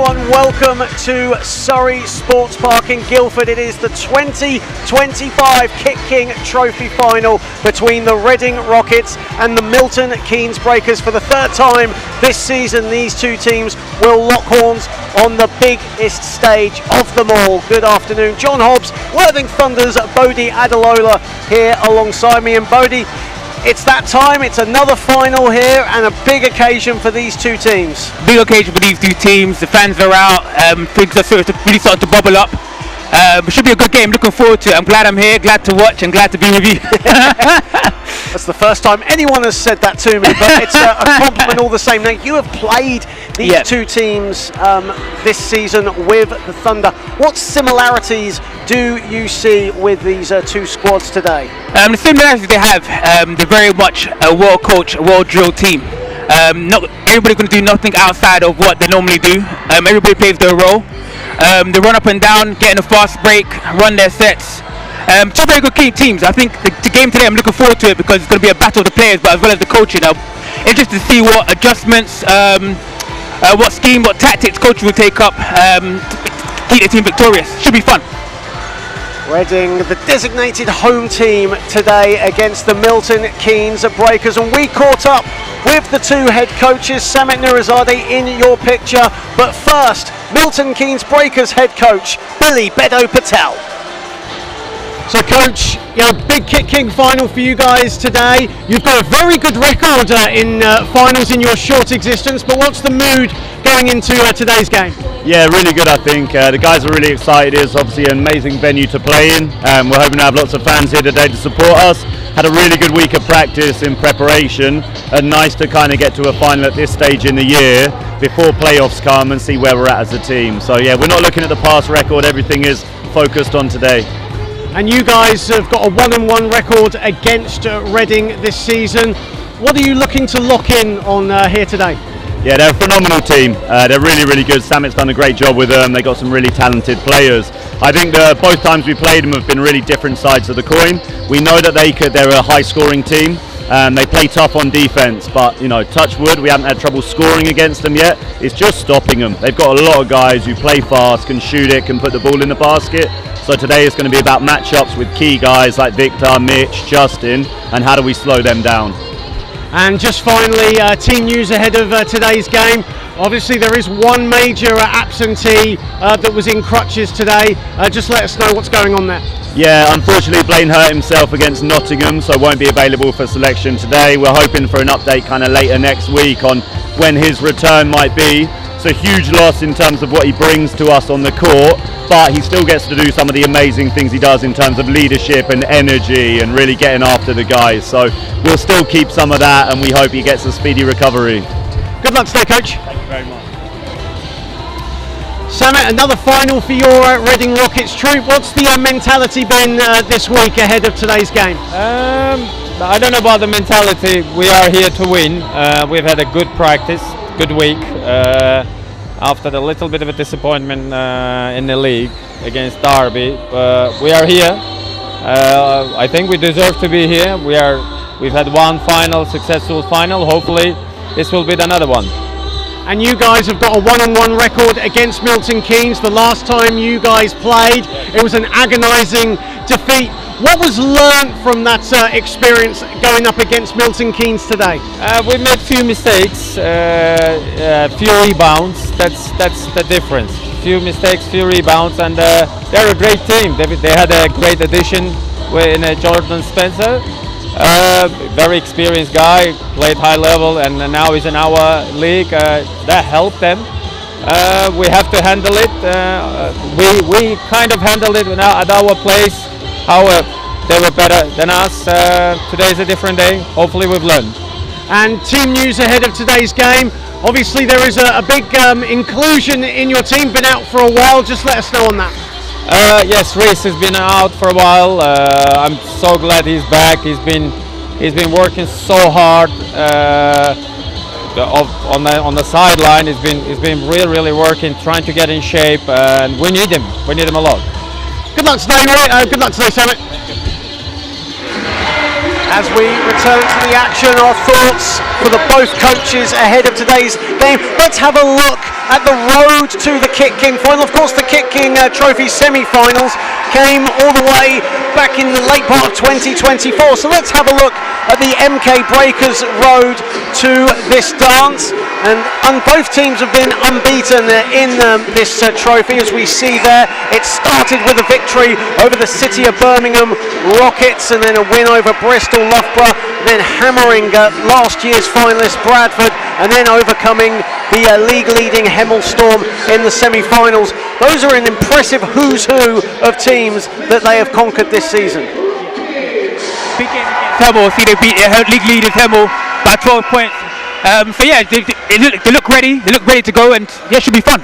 everyone, welcome to Surrey Sports Park in Guildford. It is the 2025 KitKing Trophy final between the Reading Rockets and the Milton Keynes Breakers. For the third time this season, these two teams will lock horns on the biggest stage of them all. Good afternoon, John Hobbs, Worthing Thunder's Bode Adeluola here alongside me. And Bode, it's that time, it's another final here and a big occasion for these two teams. Big occasion for these two teams, the fans are out, things are really starting to bubble up. It should be a good game, looking forward to it. I'm glad I'm here, glad to watch and glad to be with you. That's the first time anyone has said that to me, but it's a compliment all the same. Now, you have played these two teams this season with the Thunder. What similarities do you see with these two squads today? The similarities they have, they're very much a well-coached, well-drilled team. Not everybody's going to do nothing outside of what they normally do. Everybody plays their role. They run up and down, get in a fast break, run their sets. Two very good teams. I think the game today, I'm looking forward to it because it's going to be a battle of the players, but as well as the coaching. I'm interested to see what adjustments, what scheme, what tactics coaches will take up to keep the team victorious. Should be fun. Reading, the designated home team today against the Milton Keynes Breakers, and we caught up with the two head coaches. Samit Nurizade in your picture, but first, Milton Keynes Breakers head coach Billy Bedo Patel. So coach, big KitKing final for you guys today. You've got a very good record in finals in your short existence, but what's the mood going into today's game? Yeah, really good I think. The guys are really excited. It's obviously an amazing venue to play in. We're hoping to have lots of fans here today to support us. Had a really good week of practice in preparation, and nice to kind of get to a final at this stage in the year before playoffs come and see where we're at as a team. So yeah, we're not looking at the past record, everything is focused on today. And you guys have got a 1-1 record against Reading this season. What are you looking to lock in on here today? Yeah, they're a phenomenal team. They're really, really good. Samit's done a great job with them. They got some really talented players. I think both times we played them have been really different sides of the coin. We know that they're a high-scoring team. They play tough on defence, but touch wood, we haven't had trouble scoring against them yet. It's just stopping them. They've got a lot of guys who play fast, can shoot it, can put the ball in the basket. So today it's going to be about matchups with key guys like Victor, Mitch, Justin, and how do we slow them down. And just finally, team news ahead of today's game. Obviously there is one major absentee that was in crutches today. Just let us know what's going on there. Yeah, unfortunately Blaine hurt himself against Nottingham, so won't be available for selection today. We're hoping for an update kind of later next week on when his return might be. It's a huge loss in terms of what he brings to us on the court, but he still gets to do some of the amazing things he does in terms of leadership and energy and really getting after the guys. So we'll still keep some of that, and we hope he gets a speedy recovery. Good luck today, coach. Thank you very much. Samit, another final for your Reading Rockets troop. What's the mentality been this week ahead of today's game? I don't know about the mentality. We are here to win. We've had a good practice, good week. After a little bit of a disappointment in the league against Derby, we are here. I think we deserve to be here. We've had one final, successful final. Hopefully this will be another one. And you guys have got a 1-1 record against Milton Keynes. The last time you guys played, it was an agonising defeat. What was learned from that experience going up against Milton Keynes today? We made few mistakes, few rebounds. That's the difference. Few mistakes, few rebounds, and they're a great team. They had a great addition in Jordan Spencer. Very experienced guy, played high level, and now he's in our league. That helped them. We have to handle it. We kind of handled it at our place. However, they were better than us. Today's a different day. Hopefully we've learned. And team news ahead of today's game. Obviously there is a big inclusion in your team, been out for a while. Just let us know on that. Yes, Reese has been out for a while. I'm so glad he's back. He's been working so hard on the sideline. He's been really working, trying to get in shape, and we need him. We need him a lot. Good luck today, Ray. Good luck today, Samit. As we return to the action, our thoughts for the both coaches ahead of today's game. Let's have a look at the road to the KitKing final. Of course, the KitKing Trophy semi-finals came all the way back in the late part of 2024. So let's have a look at the MK Breakers road to this dance. And both teams have been unbeaten in this trophy, as we see there. It started with a victory over the City of Birmingham Rockets, and then a win over Bristol Loughborough, then hammering last year's finalist Bradford, and then overcoming the league-leading Hemel Storm in the semi-finals. Those are an impressive who's who of teams that they have conquered this season. Big game against Hemel. See, they beat league leaders Hemel by 12 points. So yeah, they look ready. They look ready to go, and yeah, it should be fun.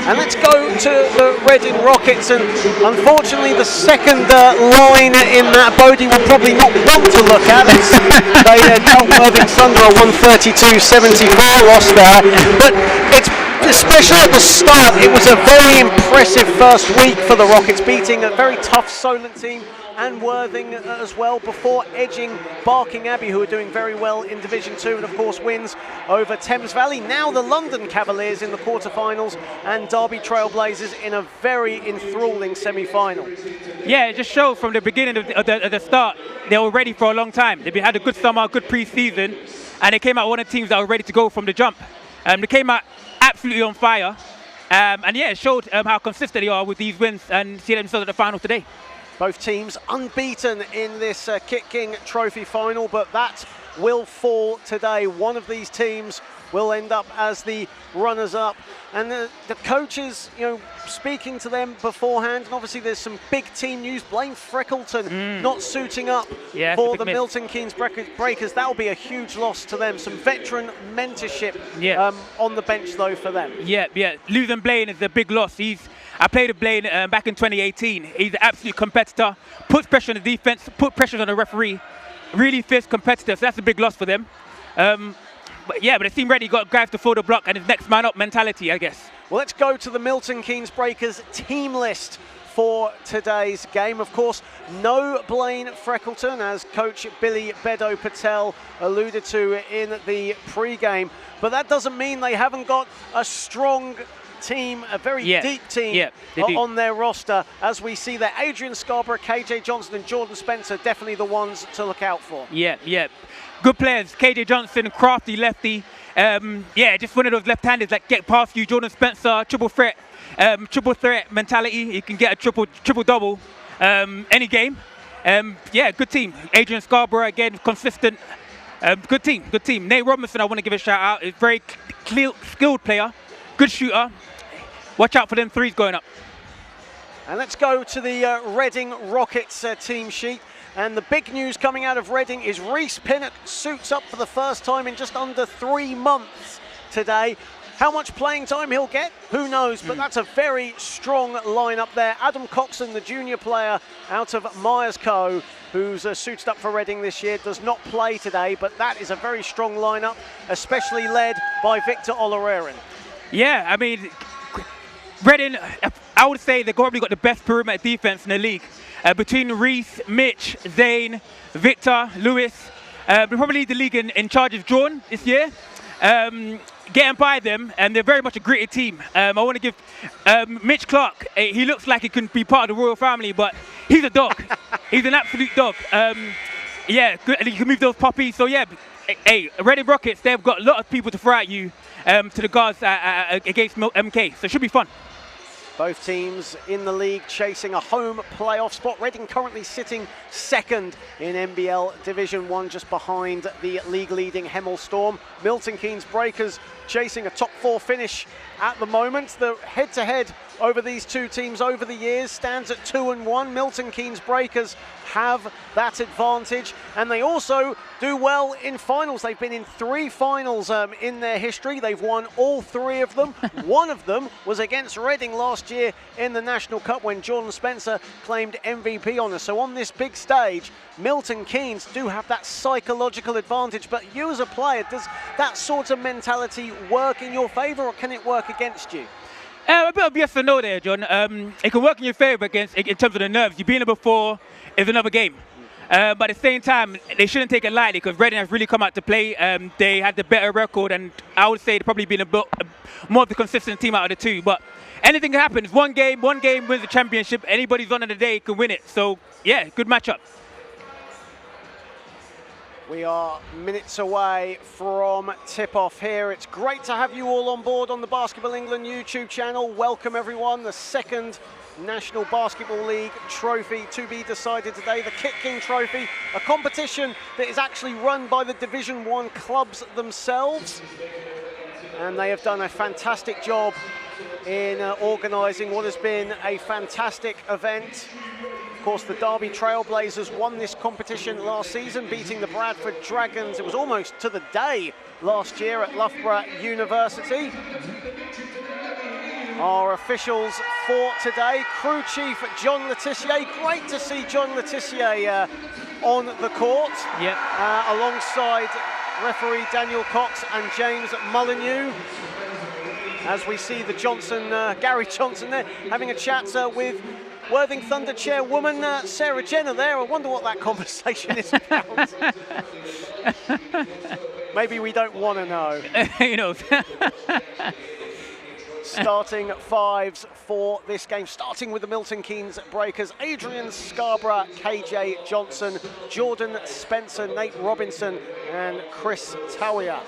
And let's go to the Reading Rockets, and unfortunately the second line in that Bode will probably not want to look at. They dealt Worthing Thunder a 132-74 loss there, but it's especially at the start, it was a very impressive first week for the Rockets, beating a very tough Solent team and Worthing as well, before edging Barking Abbey, who are doing very well in Division 2, and of course wins over Thames Valley. Now the London Cavaliers in the quarterfinals, and Derby Trailblazers in a very enthralling semi-final. Yeah, it just shows from the beginning of the start, they were ready for a long time. They had a good summer, good pre-season, and they came out one of the teams that were ready to go from the jump. They came out absolutely on fire, and yeah, it showed how consistent they are with these wins, and see themselves at the final today. Both teams unbeaten in this KitKing Trophy final, but that will fall today. One of these teams will end up as the runners-up. And the coaches, you know, speaking to them beforehand, and obviously there's some big team news. Blaine Freckleton not suiting up for the Milton Keynes Breakers. That will be a huge loss to them. Some veteran mentorship on the bench, though, for them. Yeah. Losing Blaine is a big loss. I played with Blaine back in 2018. He's an absolute competitor, puts pressure on the defense, put pressure on the referee, really fierce competitor, so that's a big loss for them. But they seem ready, got guys to fill the block, and it's next man up mentality, I guess. Well, let's go to the Milton Keynes Breakers team list for today's game. Of course, no Blaine Freckleton, as coach Billy Bedo Patel alluded to in the pre-game, but that doesn't mean they haven't got a strong team, a very deep team on their roster, as we see that Adrian Scarborough, KJ Johnson and Jordan Spencer definitely the ones to look out for. Good players. KJ Johnson, crafty lefty, just one of those left-handers that get past you. Jordan Spencer, triple threat mentality. You can get a triple-double any game. Good team. Adrian Scarborough, again, consistent. Good team. Nate Robinson, I want to give a shout out. He's a very skilled player, good shooter. Watch out for them threes going up. And let's go to the Reading Rockets team sheet. And the big news coming out of Reading is Reece Pinnock suits up for the first time in just under 3 months today. How much playing time he'll get, who knows, but that's a very strong lineup there. Adam Coxon, the junior player out of Myers Co, who's suited up for Reading this year, does not play today, but that is a very strong lineup, especially led by Victor Olarerin. Yeah, I mean, Reading, I would say they've probably got the best perimeter defense in the league. Between Reece, Mitch, Zane, Victor, Lewis, they're probably the league in charge of drawn this year. Getting by them, and they're very much a gritty team. I want to give Mitch Clark, he looks like he can be part of the royal family, but he's a dog. He's an absolute dog. Good, and he can move those puppies. So Reading Rockets, they've got a lot of people to throw at you to the guards against MK, so it should be fun. Both teams in the league chasing a home playoff spot. Reading currently sitting second in NBL Division 1, just behind the league-leading Hemel Storm. Milton Keynes Breakers chasing a top 4 finish at the moment. The head-to-head over these two teams over the years stands at 2-1. Milton Keynes Breakers have that advantage, and they also do well in finals. They've been in 3 finals in their history. They've won all 3 of them. One of them was against Reading last year in the National Cup, when Jordan Spencer claimed MVP honours. So on this big stage, Milton Keynes do have that psychological advantage. But you as a player, does that sort of mentality work in your favour, or can it work against you? A bit of yes or no there, John. It can work in your favour in terms of the nerves. You've been there before, it's another game. But at the same time, they shouldn't take it lightly because Reading has really come out to play. They had the better record, and I would say they've probably been more of the consistent team out of the two. But anything can happen. One game wins the championship. Anybody's on of the day can win it. So, yeah, good matchup. We are minutes away from tip-off here. It's great to have you all on board on the Basketball England YouTube channel. Welcome, everyone. The second National Basketball League trophy to be decided today, the KitKing Trophy, a competition that is actually run by the Division 1 clubs themselves. And they have done a fantastic job in organising what has been a fantastic event. Of course, the Derby Trailblazers won this competition last season, beating the Bradford Dragons. It was almost to the day last year at Loughborough University. Our officials for today, crew chief John Letitia. Great to see John Letitia on the court. Yep. Alongside referee Daniel Cox and James Molyneux. As we see the Gary Johnson there, having a chat with Worthing Thunder chairwoman Sarah Jenner there. I wonder what that conversation is about. Maybe we don't want to know. You know. Starting fives for this game, starting with the Milton Keynes Breakers: Adrian Scarborough, KJ Johnson, Jordan Spencer, Nate Robinson and Chris Tawiah.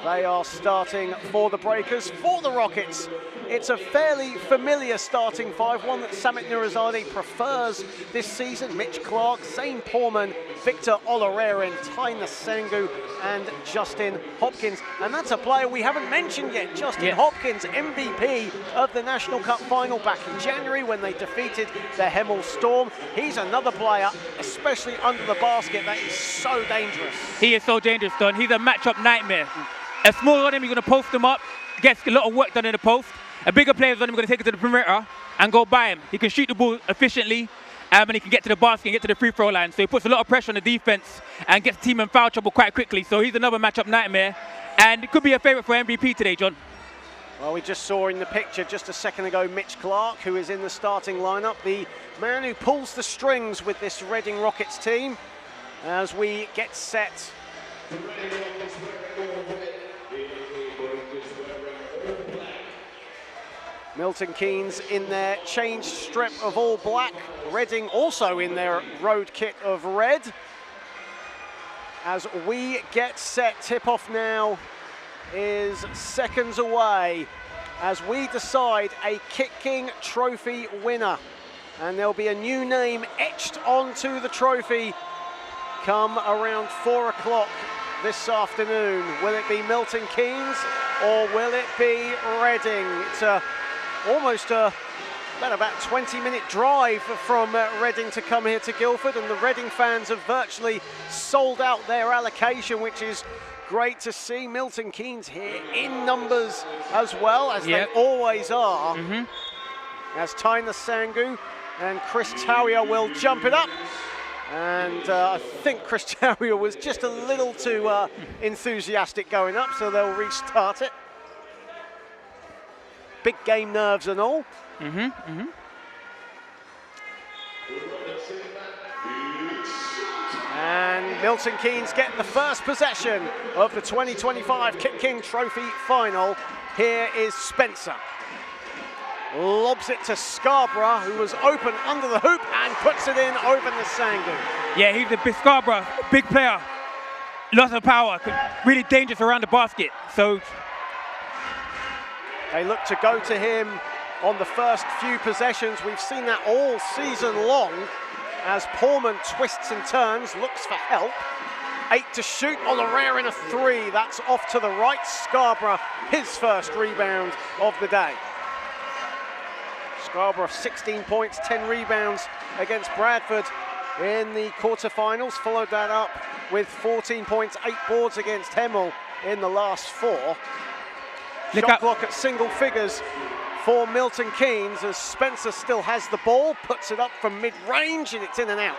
They are starting for the Breakers. For the Rockets, it's a fairly familiar starting five, one that Samit Nurizade prefers this season. Mitch Clark, Zane Porman, Victor Olarerin, Tyne Sengu and Justin Hopkins. And that's a player we haven't mentioned yet, Justin Hopkins, MVP of the National Cup final back in January when they defeated the Hemel Storm. He's another player, especially under the basket, that is so dangerous. He is so dangerous, Don. He's a matchup nightmare. A smaller on him, you're going to post him up, gets a lot of work done in the post. A bigger player on him, going to take it to the perimeter and go by him. He can shoot the ball efficiently, and he can get to the basket and get to the free throw line. So he puts a lot of pressure on the defense and gets the team in foul trouble quite quickly. So he's another matchup nightmare, and it could be a favourite for MVP today, John. Well, we just saw in the picture just a second ago Mitch Clark, who is in the starting lineup, the man who pulls the strings with this Reading Rockets team as we get set. Milton Keynes in their changed strip of all black, Reading also in their road kit of red. As we get set, tip-off now is seconds away as we decide a KitKing Trophy winner. And there'll be a new name etched onto the trophy come around 4 o'clock this afternoon. Will it be Milton Keynes or will it be Reading? It's almost about 20-minute drive from Reading to come here to Guildford, and the Reading fans have virtually sold out their allocation, which is great to see. Milton Keynes here in numbers as well, as they always are. As Tyne Sengu and Chris Tawiah will jump it up. And I think Chris Tawiah was just a little too enthusiastic going up, so they'll restart it. Big game nerves and all. And Milton Keynes get the first possession of the 2025 KitKing Trophy final. Here is Spencer. Lobs it to Scarborough, who was open under the hoop, and puts it in over the Sengu. Yeah, he's a big Scarborough, big player. Lots of power, really dangerous around the basket. So they look to go to him on the first few possessions. We've seen that all season long as Porman twists and turns, looks for help. 8 to shoot, Olarerin a 3. That's off to the right. Scarborough, his first rebound of the day. Scarborough 16 points, 10 rebounds against Bradford in the quarterfinals. Followed that up with 14 points, 8 boards against Hemel in the last 4. Shot clock at single figures for Milton Keynes as Spencer still has the ball, puts it up from mid-range, and it's in and out.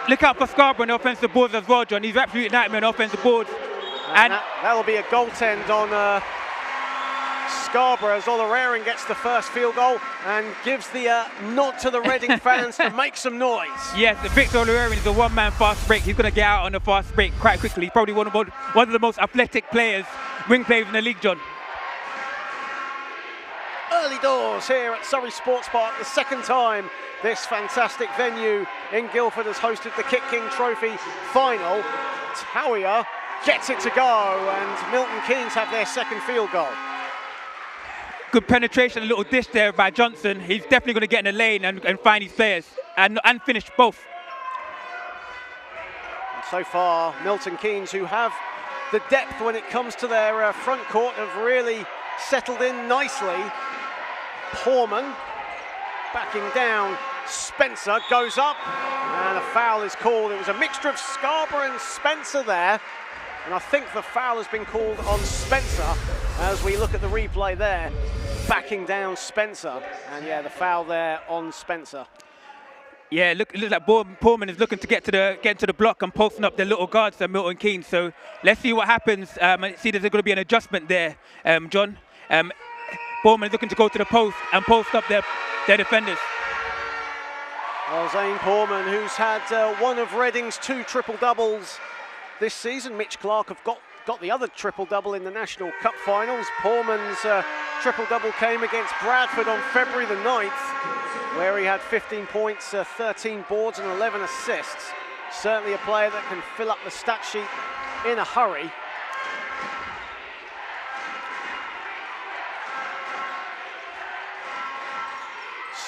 Look out for Scarborough on the offensive boards as well, John. He's absolutely nightmare on offensive boards. And that'll be a goaltend on Scarborough as Olorarian gets the first field goal and gives the nod to the Reading fans to make some noise. Yes, Victor Olorarian is a one-man fast break. He's going to get out on the fast break quite quickly. He's probably one of the most athletic players, wing players in the league, John. Early doors here at Surrey Sports Park, the second time this fantastic venue in Guildford has hosted the KitKing Trophy final. Towier gets it to go and Milton Keynes have their second field goal. Good penetration, a little dish there by Johnson. He's definitely going to get in the lane and find his players and finish both. And so far, Milton Keynes, who have the depth when it comes to their front court, have really settled in nicely. Poorman backing down. Spencer goes up and a foul is called. It was a mixture of Scarborough and Spencer there. And I think the foul has been called on Spencer as we look at the replay there. Backing down Spencer. And yeah, the foul there on Spencer. Yeah, it looks like Poorman is looking to get to the block and posting up their little guards at Milton Keynes. So let's see what happens. I see there's going to be an adjustment there, John. Poorman is looking to go to the post and post up their defenders. Well, Zane Poorman, who's had one of Reading's 2 triple-doubles this season. Mitch Clark have got the other triple-double in the National Cup finals. Poorman's triple-double came against Bradford on February the 9th, where he had 15 points, 13 boards and 11 assists. Certainly a player that can fill up the stat sheet in a hurry.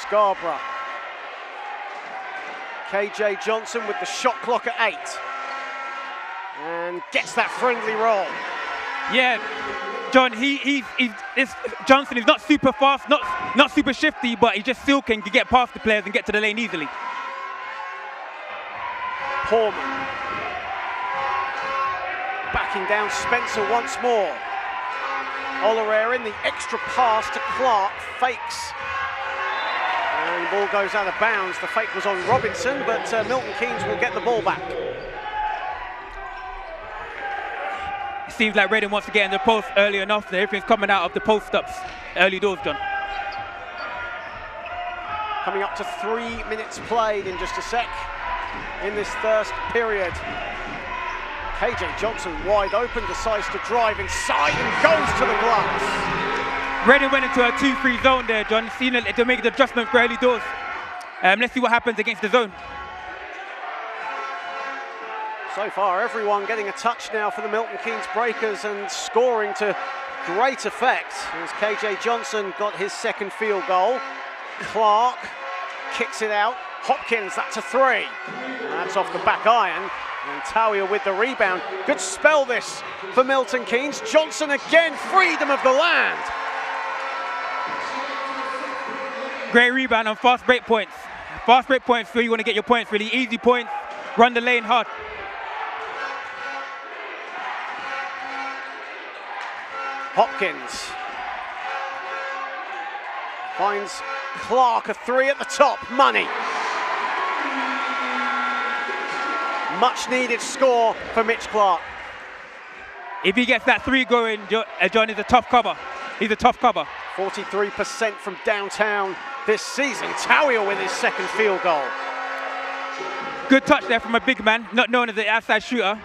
Scarborough. KJ Johnson with the shot clock at 8. And gets that friendly roll. Yeah, John, Johnson is not super fast, not super shifty, but he just still can get past the players and get to the lane easily. Poorman. Backing down Spencer once more. Olorarian, the extra pass to Clark, fakes. And the ball goes out of bounds. The fake was on Robinson, but Milton Keynes will get the ball back. It seems like Reading wants to get in the post early enough. Everything's coming out of the post-ups early doors, John. Coming up to 3 minutes played in just a sec in this first period. KJ Johnson wide open, decides to drive inside and goes to the glass. Reading went into a 2-3 zone there, John. Seen it to make the adjustment for early doors. Let's see what happens against the zone. So far, everyone getting a touch now for the Milton Keynes Breakers and scoring to great effect as KJ Johnson got his second field goal. Clark kicks it out. Hopkins, that's a 3. And that's off the back iron. And Towier with the rebound. Good spell this for Milton Keynes. Johnson again, freedom of the land. Great rebound on fast break points. Fast break points where you want to get your points, really easy points. Run the lane hard. Hopkins finds Clark, a 3 at the top. Money. Much needed score for Mitch Clark. If he gets that 3 going, John is a tough cover. He's a tough cover. 43% from downtown this season. Towier with his second field goal. Good touch there from a big man, not known as the outside shooter.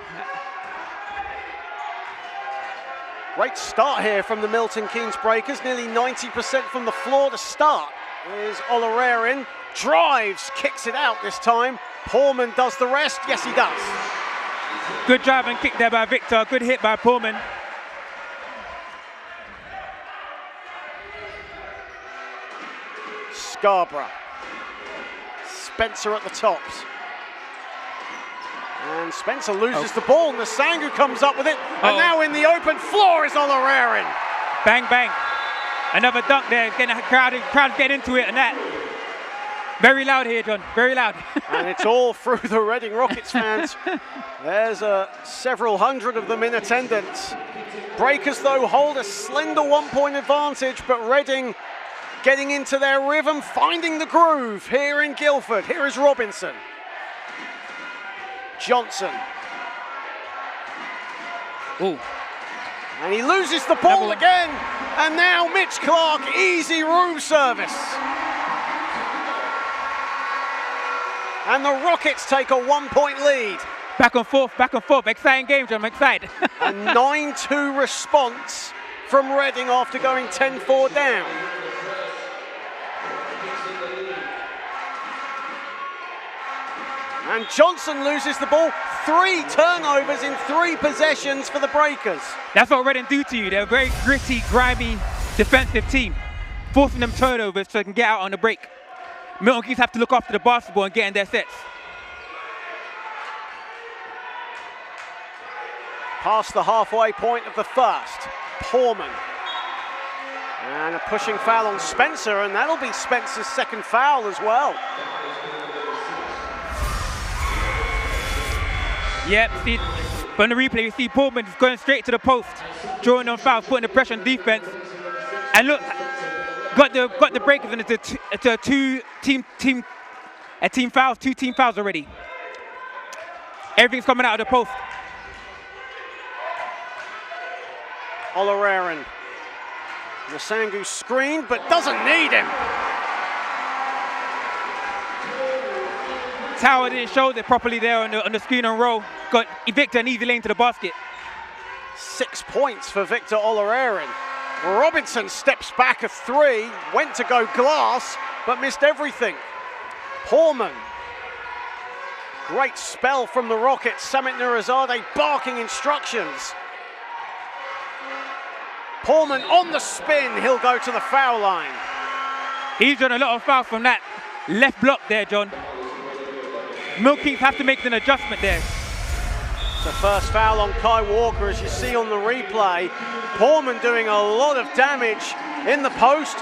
Great start here from the Milton Keynes Breakers. Nearly 90% from the floor to start. Here's Olorarian. Drives, kicks it out this time. Poorman does the rest. Yes, he does. Good drive and kick there by Victor. Good hit by Poorman. Scarborough. Spencer at the tops. And Spencer loses the ball. Nasangu comes up with it. And now in the open floor is Olorarian. Bang, bang. Another dunk there. Getting a crowd getting into it and that. Very loud here, John. Very loud. And it's all through the Reading Rockets fans. There's several hundred of them in attendance. Breakers, though, hold a slender 1-point advantage, but Reading getting into their rhythm, finding the groove here in Guildford. Here is Robinson. Johnson. Ooh. And he loses the ball again. And now Mitch Clark, easy room service. And the Rockets take a 1-point lead. Back and forth, exciting game, John, I'm excited. A 9-2 response from Reading after going 10-4 down. And Johnson loses the ball. 3 turnovers in 3 possessions for the Breakers. That's what Reading do to you. They're a very gritty, grimy defensive team, forcing them turnovers so they can get out on the break. Milton Keynes have to look after the basketball and get in their sets. Past the halfway point of the first. Poorman. And a pushing foul on Spencer, and that'll be Spencer's second foul as well. Yep, see, from the replay, you see Poorman going straight to the post, drawing on fouls, putting the pressure on defense. And look, got the Breakers into two team fouls already. Everything's coming out of the post. Oloraren. Nasangu screened, but doesn't need him. Tower didn't show it properly there on the screen and roll. Got Victor an easy lane to the basket. 6 points for Victor Oloraren. Robinson steps back a 3, went to go glass, but missed everything. Poorman. Great spell from the Rockets. Samit Nurizadeh barking instructions. Poorman on the spin, he'll go to the foul line. He's done a lot of fouls from that left block there, John. Milton Keynes have to make an adjustment there. The first foul on Kai Walker, as you see on the replay. Poorman doing a lot of damage in the post,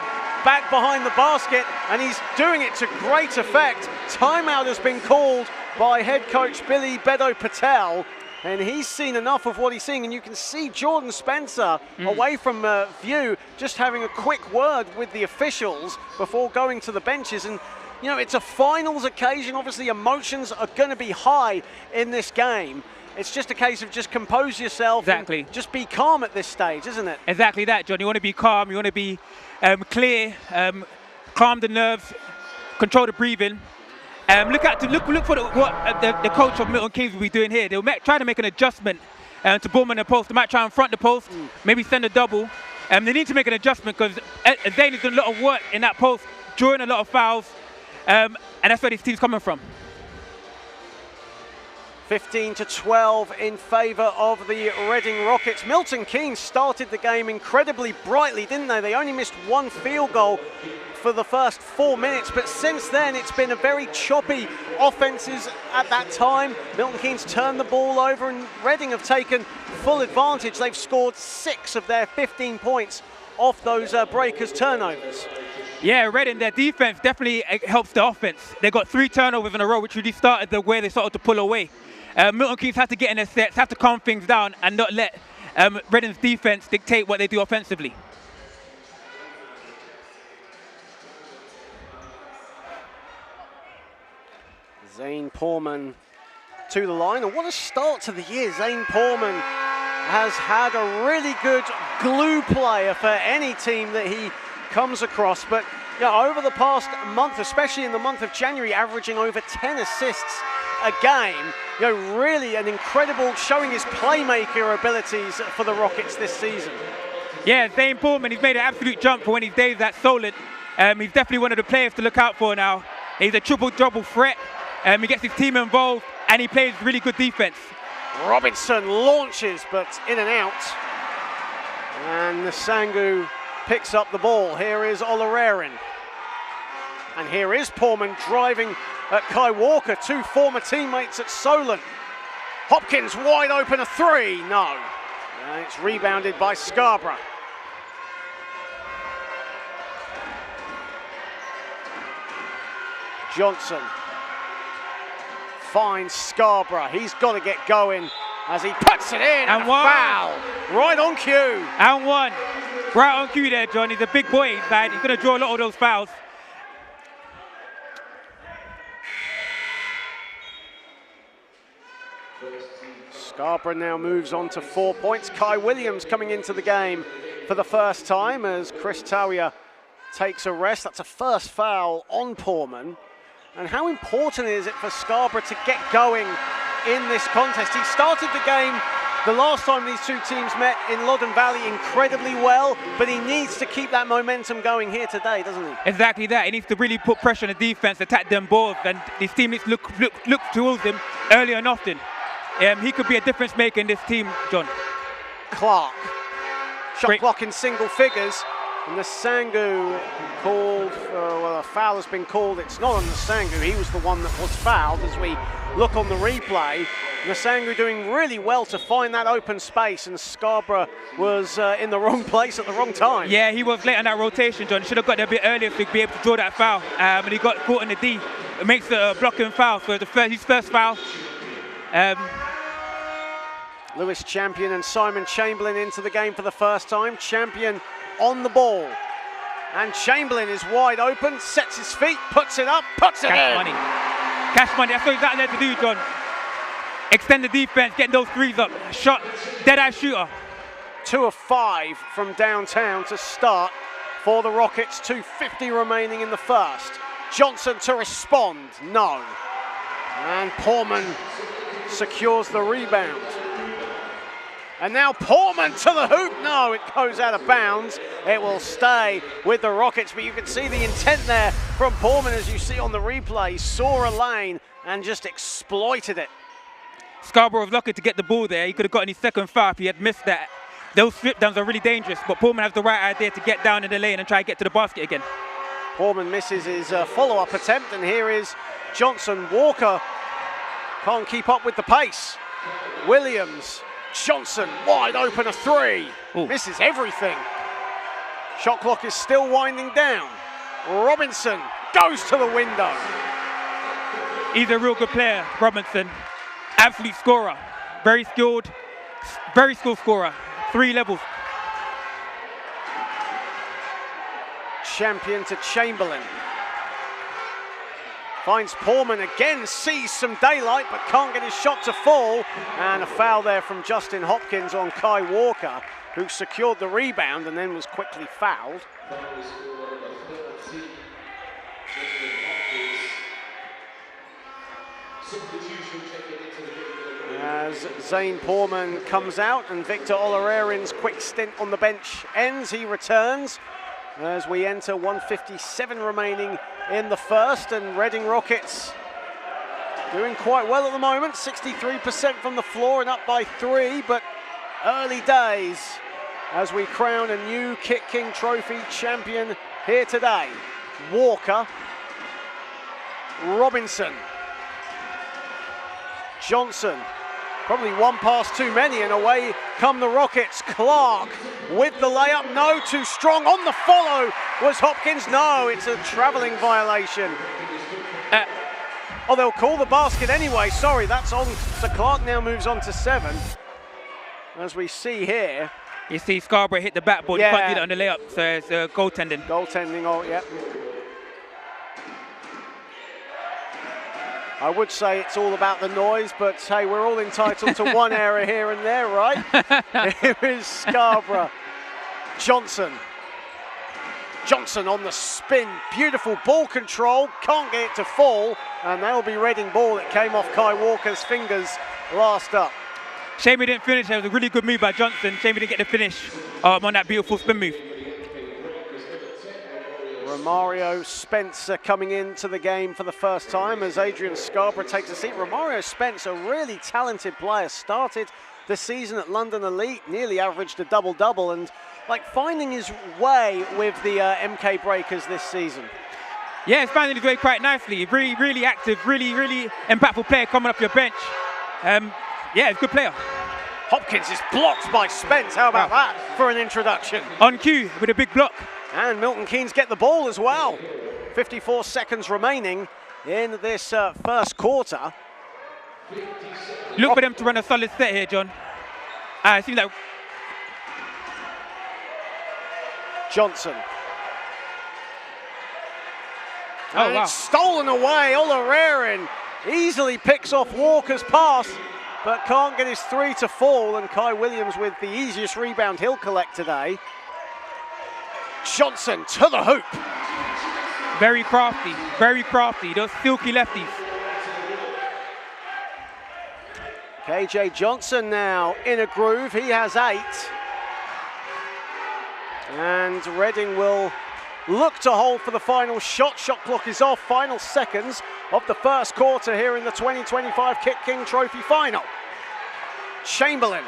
back behind the basket, and he's doing it to great effect. Timeout has been called by head coach Billy Bedo Patel, and he's seen enough of what he's seeing, and you can see Jordan Spencer away from view, just having a quick word with the officials before going to the benches. And you know, it's a finals occasion. Obviously, emotions are going to be high in this game. It's just a case of just compose yourself. Exactly. And just be calm at this stage, isn't it? Exactly that, John. You want to be calm. You want to be clear, calm the nerves, control the breathing. Look for what the coach of Milton Keynes will be doing here. They'll try to make an adjustment to Bowman the post. They might try and front the post, maybe send a double. They need to make an adjustment because Zane has done a lot of work in that post, drawing a lot of fouls, and that's where this team's coming from. 15-12 in favour of the Reading Rockets. Milton Keynes started the game incredibly brightly, didn't they? They only missed 1 field goal for the first 4 minutes, but since then it's been a very choppy offenses at that time. Milton Keynes turned the ball over and Reading have taken full advantage. They've scored 6 of their 15 points off those Breakers turnovers. Yeah, Reading, their defense definitely helps the offense. They got 3 turnovers in a row, which really started the way they started to pull away. Milton Keynes have to get in their sets, have to calm things down and not let Reading's defense dictate what they do offensively. Zane Poorman to the line, and what a start to the year. Zane Poorman has had a really good glue player for any team that he comes across, but over the past month, especially in the month of January, averaging over 10 assists a game. Really an incredible, showing his playmaker abilities for the Rockets this season. Yeah, Zane Poorman, he's made an absolute jump for when his days at Solent. He's definitely one of the players to look out for now. He's a triple-double threat. He gets his team involved, and he plays really good defense. Robinson launches, but in and out. And Nasangu picks up the ball. Here is Oloraren. And here is Poorman driving at Kai Walker, 2 former teammates at Solent. Hopkins wide open, a 3, no. And it's rebounded by Scarborough. Johnson finds Scarborough. He's got to get going as he puts it in, and a foul. Right on cue. And 1. Right on cue there, John. He's a big boy inside. He's going to draw a lot of those fouls. Scarborough now moves on to 4 points. Kai Williams coming into the game for for the first time as Chris Tawia takes a rest. That's a first foul on Poorman. And how important is it for Scarborough to get going in this contest? He started the game the last time these two teams met in Loddon Valley incredibly well, but he needs to keep that momentum going here today, doesn't he? Exactly that. He needs to really put pressure on the defense, attack them both, and his team needs to look towards him early and often. He could be a difference maker in this team, John. Clark, shot clock in single figures, and the Sangu called, well, a foul has been called. It's not on the Sangu, he was the one that was fouled as we look on the replay. Nasangu doing really well to find that open space, and Scarborough was in the wrong place at the wrong time. Yeah, he was late on that rotation, John. Should have got there a bit earlier to be able to draw that foul, and he got caught in the D. It makes a blocking foul for his first foul. Lewis Champion and Simon Chamberlain into the game for the first time. Champion on the ball, and Chamberlain is wide open, sets his feet, puts it up, puts it in. Cash money, that's what he's out there to do, John. Extend the defense, get those threes up. Shot, dead-eye shooter. 2 of 5 from downtown to start for the Rockets. 2:50 remaining in the first. Johnson to respond, no. And Poorman secures the rebound. And now Poorman to the hoop. No, it goes out of bounds. It will stay with the Rockets, but you can see the intent there from Poorman as you see on the replay. Saw a lane and just exploited it. Scarborough was lucky to get the ball there. He could have gotten his second foul if he had missed that. Those slip downs are really dangerous, but Poorman has the right idea to get down in the lane and try to get to the basket again. Poorman misses his follow-up attempt, and here is Johnson. Walker can't keep up with the pace. Williams, Johnson, wide open, a three. Ooh. Misses everything. Shot clock is still winding down. Robinson goes to the window. He's a real good player, Robinson. Absolute scorer. Very skilled scorer. 3 levels. Champion to Chamberlain. Finds Poorman again, sees some daylight, but can't get his shot to fall. And a foul there from Justin Hopkins on Kai Walker, who secured the rebound and then was quickly fouled. As Zane Poorman comes out and Victor Olorerin's quick stint on the bench ends, he returns as we enter 1:57 remaining in the first, and Reading Rockets doing quite well at the moment, 63% from the floor and up by 3, but early days as we crown a new KitKing Trophy champion here today. Walker, Robinson, Johnson, probably one pass too many, and away come the Rockets. Clark with the layup, no, too strong. On the follow was Hopkins, no, it's a traveling violation. Oh, they'll call the basket anyway, sorry, that's on, so Clark now moves on to 7. As we see here. You see Scarborough hit the backboard, you can't do that on the layup, so it's goaltending. Goaltending, oh, yep. I would say it's all about the noise, but hey, we're all entitled to one error here and there, right? Here is Scarborough. Johnson. Johnson on the spin. Beautiful ball control. Can't get it to fall. And that'll be Reading ball. It came off Kai Walker's fingers last up. Shame he didn't finish. It was a really good move by Johnson. Shame he didn't get the finish on that beautiful spin move. Romario Spencer coming into the game for the first time as Adrian Scarborough takes a seat. Romario Spencer, a really talented player, started the season at London Elite, nearly averaged a double-double, and like finding his way with the MK Breakers this season. Yeah, he's finding his way quite nicely. Really, really active, really, really impactful player coming off your bench. Yeah, he's a good player. Hopkins is blocked by Spence. How about that for an introduction? On cue with a big block. And Milton Keynes get the ball as well. 54 seconds remaining in this first quarter. Look for them to run a solid set here, John. I see that. Johnson. Oh, and wow. It's stolen away. Oloreren easily picks off Walker's pass, but can't get his 3 to fall. And Kai Williams with the easiest rebound he'll collect today. Johnson to the hoop. Very crafty, those silky lefties. KJ Johnson now in a groove, he has 8. And Reading will look to hold for the final shot. Shot clock is off, final seconds of the first quarter here in the 2025 KitKing Trophy final. Chamberlain,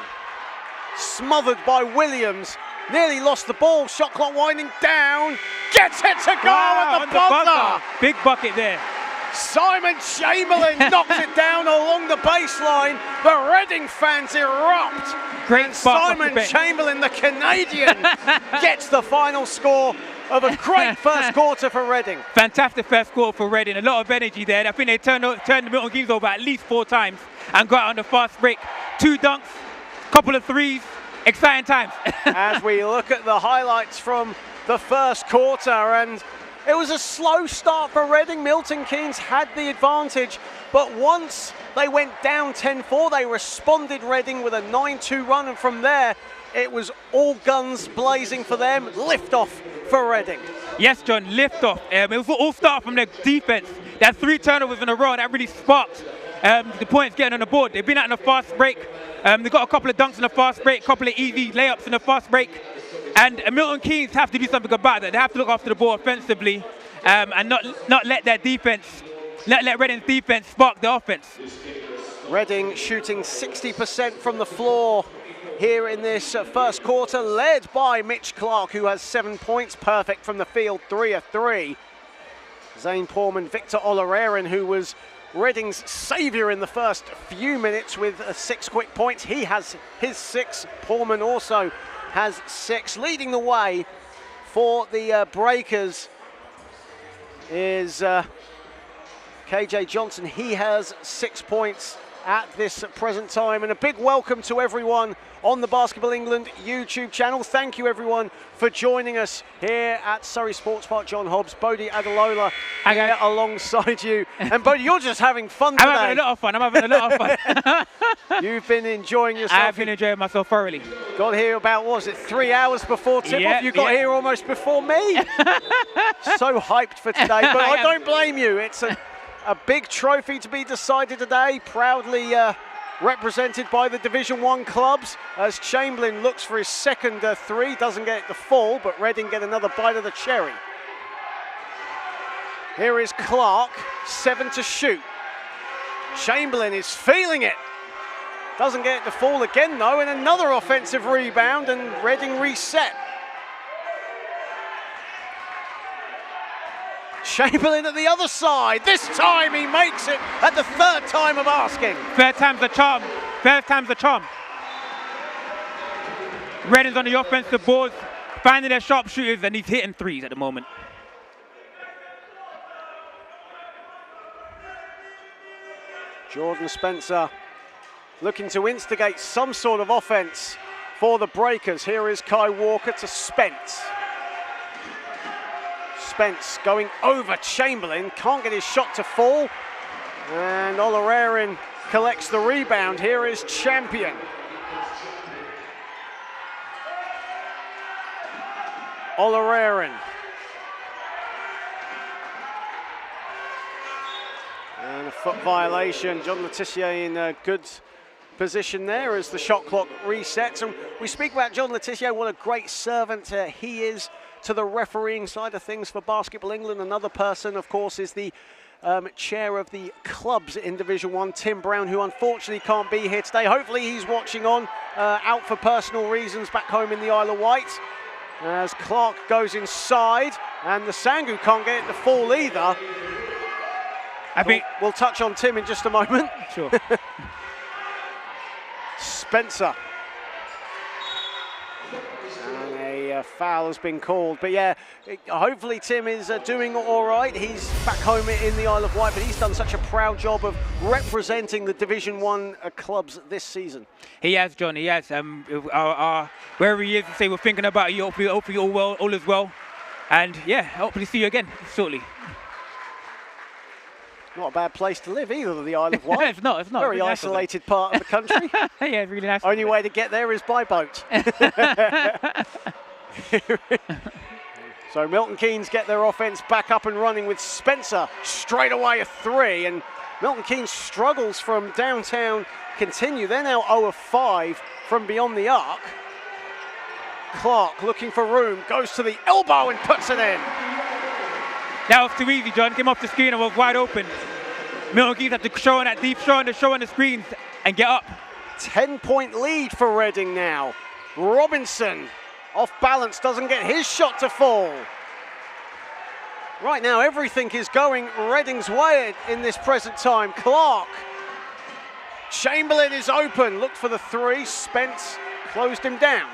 smothered by Williams, nearly lost the ball, shot clock winding down, gets it to go at the buzzer. Big bucket there. Simon Chamberlain knocks it down along the baseline. The Reading fans erupt. Great and spot Simon Chamberlain, the Canadian, gets the final score of a great first quarter for Reading. Fantastic first quarter for Reading. A lot of energy there. I think they turned the Milton Keynes over at least 4 times and got out on the fast break. 2 dunks, couple of threes. Exciting times. As we look at the highlights from the first quarter, and it was a slow start for Reading. Milton Keynes had the advantage, but once they went down 10-4, they responded, Reading, with a 9-2 run, and from there, it was all guns blazing for them. Lift-off for Reading. Yes, John, lift-off. It was all start from their defense. They had 3 turnovers in a row. That really sparked the points getting on the board. They've been out in a fast break. They got a couple of dunks in the fast break, a couple of easy layups in the fast break. And Milton Keynes have to do something about that. They have to look after the ball offensively and not let their defense, let Reading's defense spark the offense. Reading shooting 60% from the floor here in this first quarter, led by Mitch Clark, who has 7 points, perfect from the field, 3 of 3. Zane Porman, Victor Olarerin, who was Reading's saviour in the first few minutes with 6 quick points. He has his 6. Porman also has 6. Leading the way for the Breakers is KJ Johnson. He has 6 points at this present time. And a big welcome to everyone on the Basketball England YouTube channel. Thank you everyone for joining us here at Surrey Sports Park. John Hobbs, Bode Adeluola here alongside you. And Bode, you're just having fun today. I'm having a lot of fun. You've been enjoying yourself. I've been enjoying myself thoroughly. Got here about, what was it, 3 hours before tip-off? You got here almost before me. So hyped for today, but I don't blame you. It's a big trophy to be decided today, proudly represented by the Division 1 clubs, as Chamberlain looks for his second 3, doesn't get it to fall, but Reading get another bite of the cherry. Here is Clark, 7 to shoot. Chamberlain is feeling it. Doesn't get it to fall again though, and another offensive rebound, and Reading reset. Chamberlain at the other side. This time he makes it at the 3rd time of asking. 3rd time's the charm. 3rd time's the charm. Reading's on the offensive board, finding their sharpshooters, and he's hitting 3s at the moment. Jordan Spencer looking to instigate some sort of offense for the Breakers. Here is Kai Walker to Spence. Spence going over Chamberlain, can't get his shot to fall, and Olarerin collects the rebound. Here is Champion. Olarerin. And a foot violation. John Letitia in a good position there as the shot clock resets. And we speak about John Letitia, what a great servant he is to the refereeing side of things for Basketball England. Another person, of course, is the chair of the clubs in Division 1, Tim Brown, who unfortunately can't be here today. Hopefully he's watching on, out for personal reasons back home in the Isle of Wight. As Clark goes inside, and the Sangu can't get it to fall either. I think we'll touch on Tim in just a moment. Sure. Spencer. A foul has been called, but yeah, hopefully Tim is doing all right. He's back home in the Isle of Wight, but he's done such a proud job of representing the Division 1 clubs this season. He has, John, he has. Wherever he is, say we're thinking about you, hopefully all is well. And yeah, hopefully see you again shortly. Not a bad place to live either, the Isle of Wight. It's not. Very really isolated nice part of the country. Yeah, it's really nice. Only way to get there is by boat. So Milton Keynes get their offense back up and running with Spencer straight away a 3, and Milton Keynes struggles from downtown continue. They're now 0 of 5 from beyond the arc. Clark looking for room, goes to the elbow and puts it in. That was too easy, John. Came off the screen and was wide open. Milton Keynes had to show on that deep show on the screens and get up. 10-point lead for Reading now. Robinson off balance, doesn't get his shot to fall. Right now everything is going Reading's way in this present time. Clark. Chamberlain is open, looked for the 3. Spence closed him down.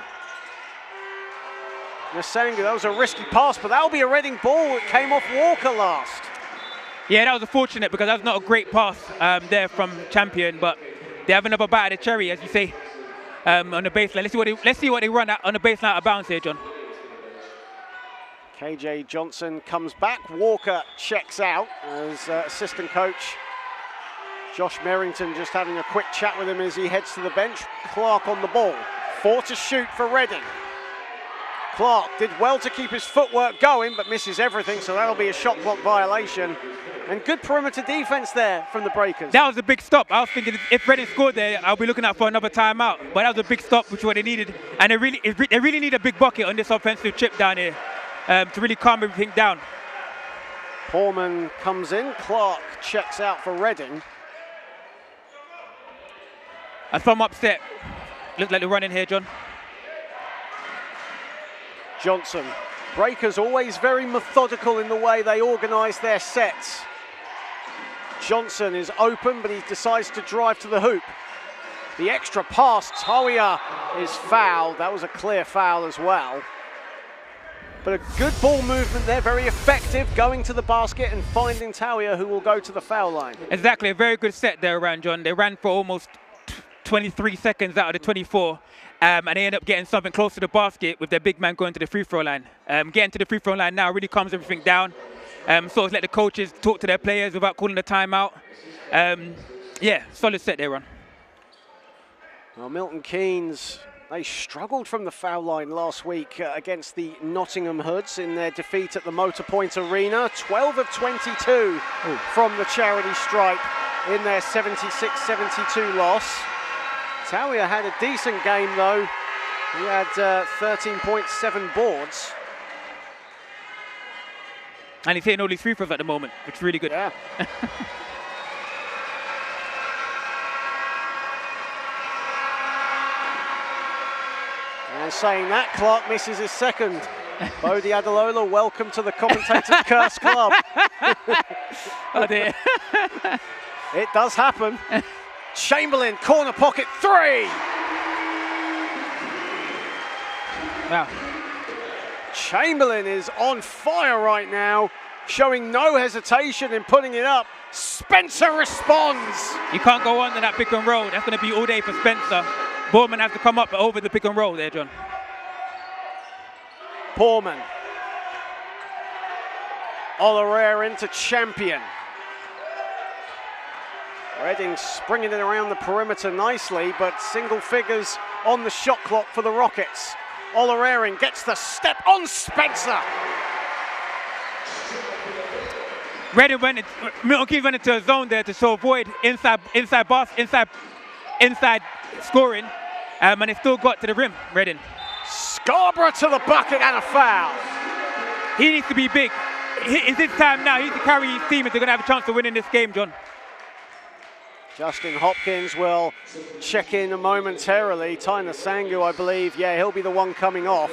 Nasangu, that was a risky pass, but that'll be a Reading ball. It came off Walker last. Yeah, that was unfortunate because that was not a great pass there from Champion, but they have another bite at the cherry, as you say, on the baseline. Let's see what they run at on the baseline out of bounds here, John. KJ Johnson comes back. Walker checks out as assistant coach Josh Merrington just having a quick chat with him as he heads to the bench. Clark on the ball. 4 to shoot for Reading. Clark did well to keep his footwork going, but misses everything, so that'll be a shot clock violation. And good perimeter defense there from the Breakers. That was a big stop. I was thinking if Reading scored there, I'll be looking out for another timeout. But that was a big stop, which is what they needed. And they really need a big bucket on this offensive chip down here to really calm everything down. Portman comes in. Clark checks out for Reading. A thumb upset. Looks like they're running here, John. Johnson. Breakers always very methodical in the way they organise their sets. Johnson is open, but he decides to drive to the hoop. The extra pass, Tawia is fouled. That was a clear foul as well. But a good ball movement there, very effective, going to the basket and finding Tawia, who will go to the foul line. Exactly, a very good set there around, John. They ran for almost 23 seconds out of the 24. And they end up getting something close to the basket with their big man going to the free throw line. Getting to the free throw line now really calms everything down. Sort of let the coaches talk to their players without calling a timeout. Yeah, solid set there, Ron. Well, Milton Keynes, they struggled from the foul line last week against the Nottingham Hoods in their defeat at the Motor Point Arena. 12 of 22 from the charity stripe in their 76-72 loss. Tawia had a decent game though. He had 13.7 boards. And he's hitting all these free throws at the moment, which is really good. Yeah. And saying that, Clark misses his second. Bode Adeluola, welcome to the Commentators Curse Club. Oh dear. It does happen. Chamberlain, corner pocket, 3! Wow. Chamberlain is on fire right now, showing no hesitation in putting it up. Spencer responds. You can't go under that pick and roll. That's going to be all day for Spencer. Bowman has to come up over the pick and roll there, John. Portman. Olorare into Champion. Reading springing it around the perimeter nicely, but single figures on the shot clock for the Rockets. Olorare gets the step on Spencer. Milton Keynes went into a zone there to avoid inside scoring, and it still got to the rim, Reading. Scarborough to the bucket and a foul. He needs to be big. It's his time now. He needs to carry his team if they're going to have a chance to win in this game, John. Justin Hopkins will check in momentarily. Tyner Sangu, I believe, yeah, he'll be the one coming off.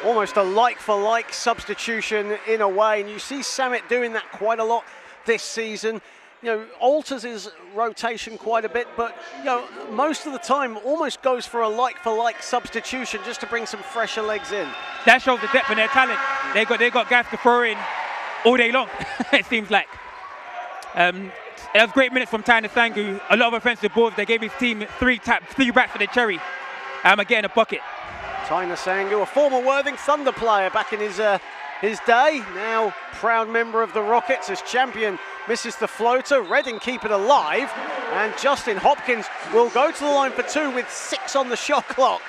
Almost a like-for-like substitution in a way, and you see Samet doing that quite a lot this season. You know, alters his rotation quite a bit, but you know, most of the time almost goes for a like-for-like substitution just to bring some fresher legs in. That shows the depth in their talent. They got guys to throw in all day long. It seems like. That was great minutes from Tyner Sangu. A lot of offensive boards. They gave his team three backs for the cherry. Getting a bucket. Tyner Sangu, a former Worthing Thunder player back in his day. Now proud member of the Rockets as Champion misses the floater. Reading keep it alive. And Justin Hopkins will go to the line for 2 with 6 on the shot clock.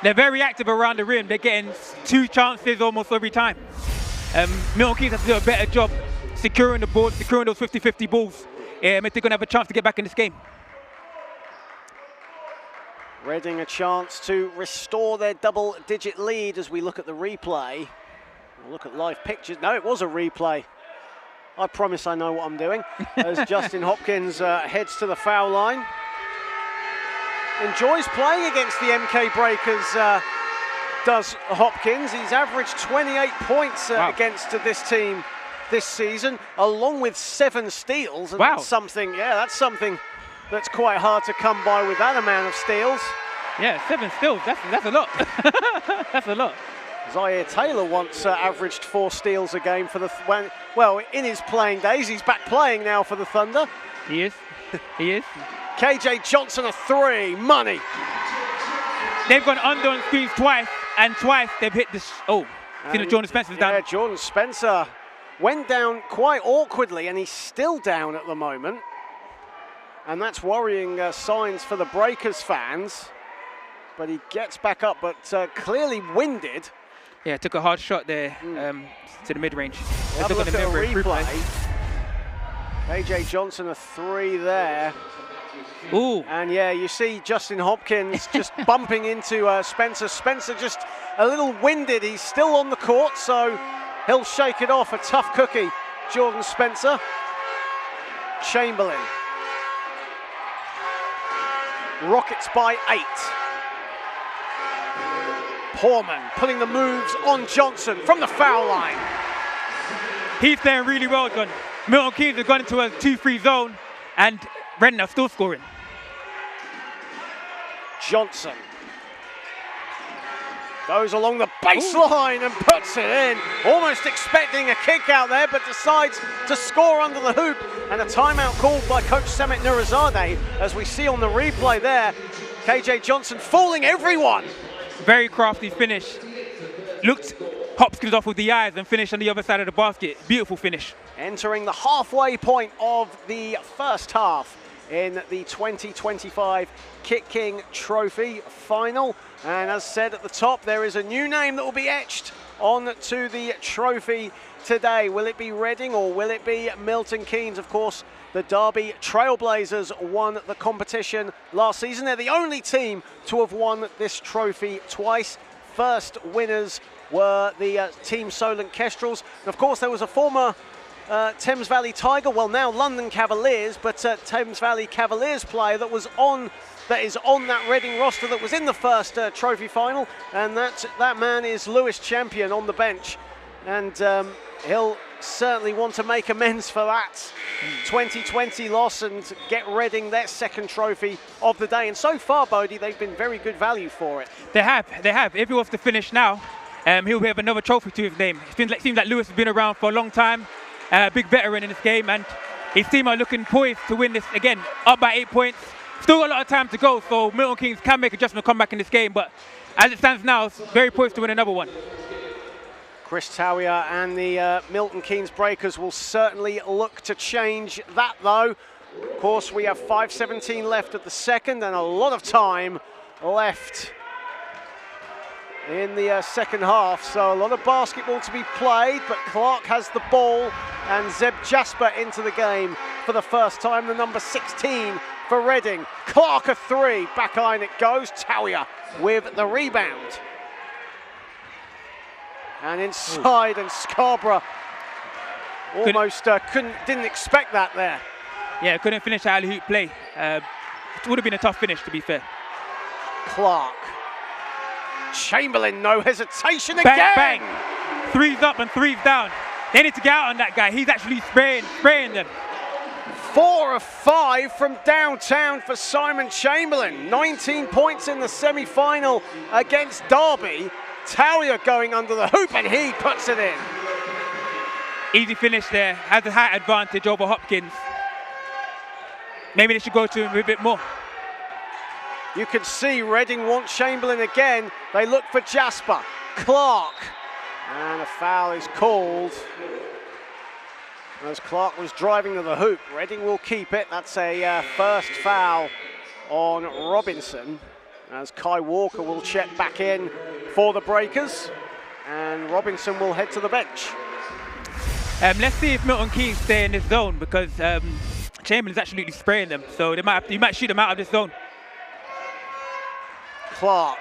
They're very active around the rim. They're getting 2 chances almost every time. Milton Keynes has to do a better job securing the ball, securing those 50-50 balls if they're going to have a chance to get back in this game. Reading a chance to restore their double-digit lead as we look at the replay. We'll look at live pictures. No, it was a replay. I promise I know what I'm doing. As Justin Hopkins heads to the foul line. Enjoys playing against the MK Breakers, does Hopkins. He's averaged 28 points against this team this season, along with 7 steals. And that's something, that's something that's quite hard to come by with that amount of steals. Yeah, 7 steals, that's a lot. That's a lot. Zaire Taylor once averaged 4 steals a game for the, well, in his playing days. He's back playing now for the Thunder. He is, he is. KJ Johnson a 3, money. They've gone under on screens twice, and twice they've hit this, see that Jordan Spencer's down. Yeah, Jordan Spencer went down quite awkwardly, and he's still down at the moment. And that's worrying signs for the Breakers fans. But he gets back up, but clearly winded. Yeah, took a hard shot there to the mid-range. Have a look at the replay. KJ Johnson a 3 there. Ooh. And yeah, you see Justin Hopkins just bumping into Spencer. Spencer just a little winded. He's still on the court, so he'll shake it off. A tough cookie, Jordan Spencer. Chamberlain. Rockets by 8. Portman putting the moves on Johnson from the foul line. He's playing really well, John. Milton Keynes have gone into a 2-3 zone, and Reading are still scoring. Johnson goes along the baseline and puts it in. Almost expecting a kick out there, but decides to score under the hoop. And a timeout called by Coach Semet Nurizadeh, as we see on the replay there. KJ Johnson fooling everyone. Very crafty finish. Looked Hopkins off with the eyes and finished on the other side of the basket. Beautiful finish. Entering the halfway point of the first half in the 2025 KitKing Trophy final. And as said at the top, there is a new name that will be etched onto the trophy today. Will it be Reading or will it be Milton Keynes? Of course, the Derby Trailblazers won the competition last season. They're the only team to have won this trophy twice. First winners were the Team Solent Kestrels. And of course, there was a former Thames Valley Tiger, well now London Cavaliers, but Thames Valley Cavaliers player that is on that Reading roster that was in the first trophy final, and that man is Lewis Champion on the bench, and he'll certainly want to make amends for that 2020 loss and get Reading their second trophy of the day. And so far, Bode, they've been very good value for it. They have. If he was to finish now, he'll have another trophy to his name. It seems like Lewis has been around for a long time, big veteran in this game, and his team are looking poised to win this again, up by 8 points. Still a lot of time to go, so Milton Keynes can make adjustment, come back in this game, but as it stands now, it's very poised to win another one. Chris Tawiah and the Milton Keynes Breakers will certainly look to change that, though. Of course, we have 5:17 left at the second and a lot of time left in the second half. So a lot of basketball to be played, but Clark has the ball and Zeb Jasper into the game for the first time, the number 16 for Reading. Clark a 3, back iron it goes. Tawiah with the rebound. And inside, and Scarborough almost didn't expect that there. Yeah, couldn't finish the alley-hoop play. It would have been a tough finish, to be fair. Clark. Chamberlain, no hesitation Bang, again. bang. 3's up and 3's down. They need to get out on that guy. He's actually spraying them. 4 of 5 from downtown for Simon Chamberlain. 19 points in the semi-final against Derby. Tawiah going under the hoop, and he puts it in. Easy finish there. Has a height advantage over Hopkins. Maybe they should go to him a bit more. You can see Reading want Chamberlain again. They look for Jasper. Clark. And a foul is called as Clark was driving to the hoop. Reading will keep it. That's a first foul on Robinson. as Kai Walker will check back in for the Breakers, and Robinson will head to the bench. Let's see if Milton Keynes stay in this zone, because Chamberlain's absolutely spraying them, so you might shoot them out of this zone. Clark,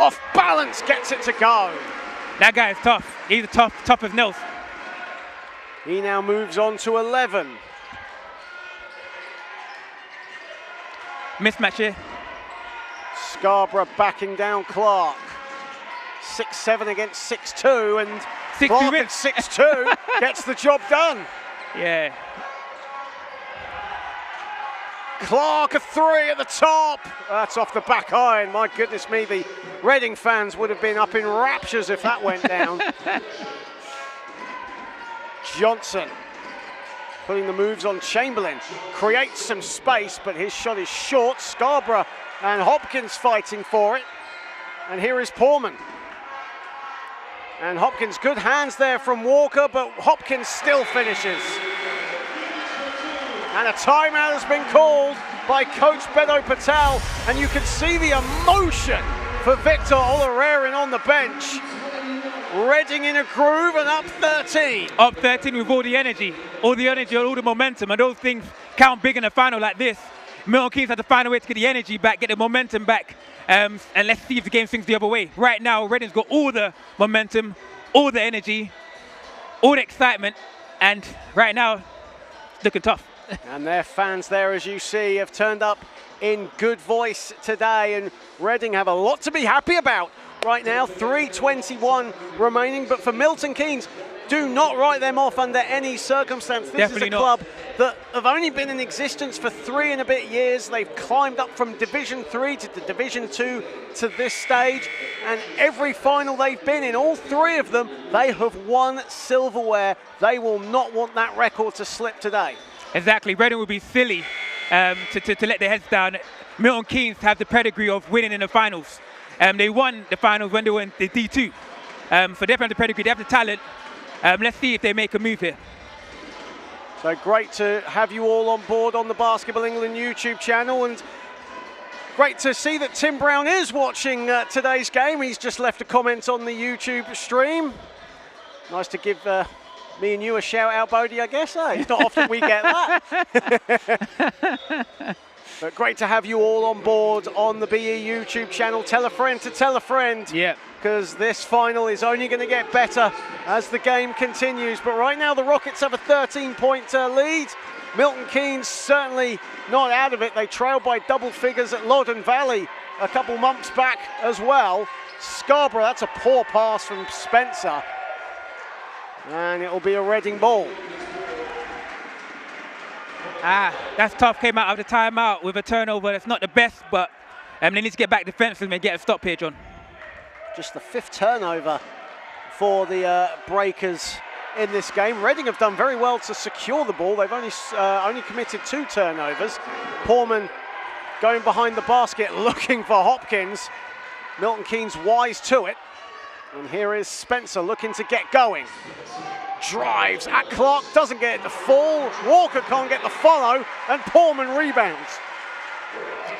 off balance, gets it to go. That guy is tough. He's tough as nails. He now moves on to 11. Mismatch here. Scarborough backing down Clark. 6'7" against 6'2", and 6'2" Clark at 6'2" gets the job done. Yeah. Clark a 3 at the top. That's off the back iron. My goodness me, the Reading fans would have been up in raptures if that went down. Johnson putting the moves on Chamberlain. Creates some space, but his shot is short. Scarborough and Hopkins fighting for it. And here is Poorman. And Hopkins, good hands there from Walker, but Hopkins still finishes. And a timeout has been called by Coach Bode Patel, and you can see the emotion for Victor Olorarian on the bench. Reading in a groove and up 13. Up 13 with all the energy, all the momentum, and those things count big in a final like this. Milton Keynes had to find a way to get the energy back, get the momentum back, and let's see if the game swings the other way. Right now, Reading's got all the momentum, all the energy, all the excitement, and right now, looking tough. And their fans there, as you see, have turned up in good voice today, and Reading have a lot to be happy about right now. 3:21 remaining, but for Milton Keynes, do not write them off under any circumstance. This Definitely is a club that have only been in existence for 3 and a bit years. They've climbed up from Division 3 to Division 2 to this stage, and every final they've been in, all 3 of them, they have won silverware. They will not want that record to slip today. Exactly, Reading would be silly to let their heads down. Milton Keynes have the pedigree of winning in the finals. They won the finals when they were in the D2. So they have the pedigree, they have the talent. Let's see if they make a move here. So great to have you all on board on the Basketball England YouTube channel, and great to see that Tim Brown is watching today's game. He's just left a comment on the YouTube stream. Nice to give me and you a shout out, Bode, I guess. It's not often we get that. But great to have you all on board on the BE YouTube channel. Tell a friend to tell a friend. Yeah. Because this final is only going to get better as the game continues. But right now the Rockets have a 13-point lead. Milton Keynes certainly not out of it. They trailed by double figures at Loddon Valley a couple months back as well. Scarborough, that's a poor pass from Spencer. And it will be a Reading ball. That's tough. Came out of the timeout with a turnover. That's not the best, but they need to get back defensively and get a stop here, John. Just the 5th turnover for the Breakers in this game. Reading have done very well to secure the ball. They've only committed 2 turnovers. Poorman going behind the basket looking for Hopkins. Milton Keynes wise to it. And here is Spencer looking to get going. Drives at Clark, doesn't get it to fall. Walker can't get the follow, and Poorman rebounds.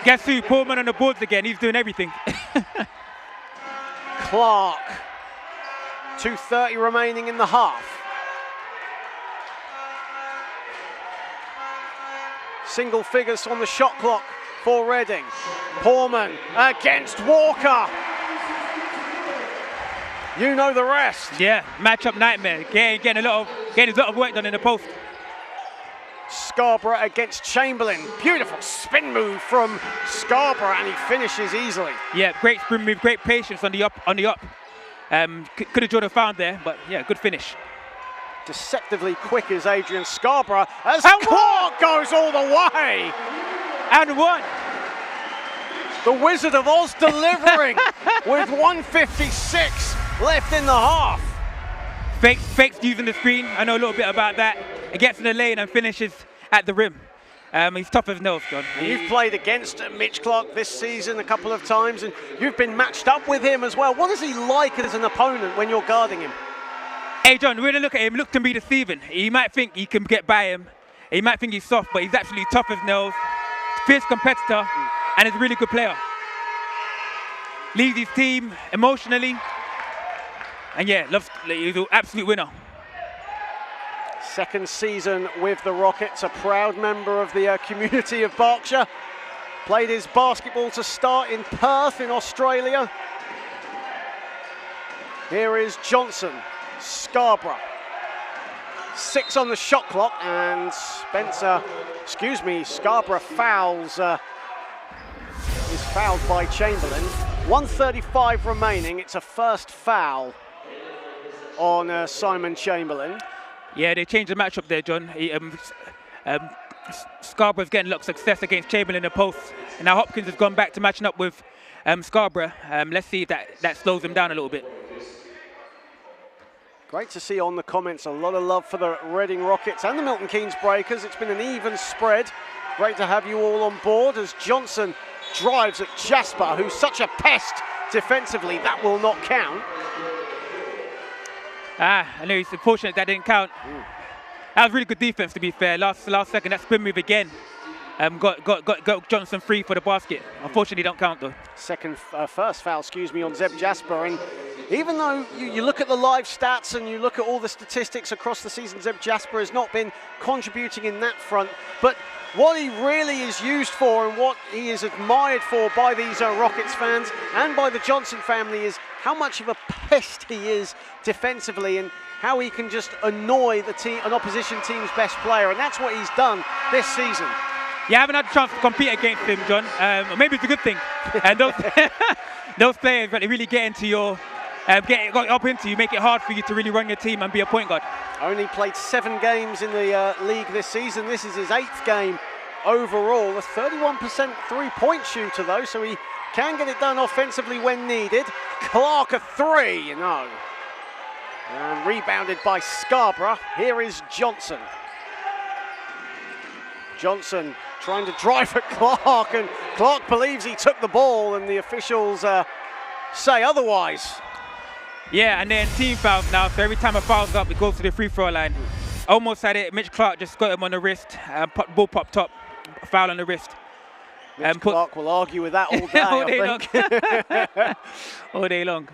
Guess who? Poorman on the boards again. He's doing everything. Clark. 2:30 remaining in the half. Single figures on the shot clock for Reading. Poorman against Walker. You know the rest. Yeah, matchup nightmare. Getting a lot of work done in the post. Scarborough against Chamberlain. Beautiful spin move from Scarborough, and he finishes easily. Yeah, great spin move, great patience on the up. Could have drawn a foul there, but yeah, good finish. Deceptively quick is Adrian Scarborough as Clark goes all the way. And one. The Wizard of Oz delivering with 1:56 left in the half. Fakes using the screen. I know a little bit about that. It gets in the lane and finishes at the rim. He's tough as nails, John. And you've played against Mitch Clark this season a couple of times, and you've been matched up with him as well. What is he like as an opponent when you're guarding him? Hey, John, when I look at him, look to be deceiving. He might think he can get by him. He might think he's soft, but he's absolutely tough as nails. Fierce competitor, and he's a really good player. leads his team emotionally. And yeah, he's an absolute winner. Second season with the Rockets, a proud member of the community of Berkshire. Played his basketball to start in Perth in Australia. Here is Johnson, Scarborough. 6 on the shot clock, and Scarborough fouls, is fouled by Chamberlain. 1:35 remaining, it's a first foul on Simon Chamberlain. Yeah, they changed the matchup there, John. Scarborough's getting a lot of success against Chamberlain in the post, and now Hopkins has gone back to matching up with Scarborough. Let's see if that slows him down a little bit. Great to see on the comments a lot of love for the Reading Rockets and the Milton Keynes Breakers. It's been an even spread. Great to have you all on board as Johnson drives at Jasper, who's such a pest defensively. That will not count. I know it's unfortunate that didn't count. That was really good defense, to be fair. Last second, that spin move again. Got Johnson free for the basket. Unfortunately, don't count though. First foul, on Zeb Jasper. And even though you look at the live stats and you look at all the statistics across the season, Zeb Jasper has not been contributing in that front. But what he really is used for and what he is admired for by these Rockets fans and by the Johnson family is how much of a pest he is defensively and how he can just annoy an opposition team's best player. And that's what he's done this season. You haven't had a chance to compete against him, John. Maybe it's a good thing. And those players that really get into your, get up into you, make it hard for you to really run your team and be a point guard. Only played 7 games in the league this season. This is his 8th game overall. A 31% three-point shooter though, so he can get it done offensively when needed. Clark a 3, no. And rebounded by Scarborough. Here is Johnson. Johnson trying to drive at Clark, and Clark believes he took the ball, and the officials say otherwise. Yeah, and then team fouls now, so every time a foul's up, it goes to the free throw line. Almost had it, Mitch Clark just got him on the wrist, ball popped up, foul on the wrist. Mitch Clark will argue with that all day, I think. All day long.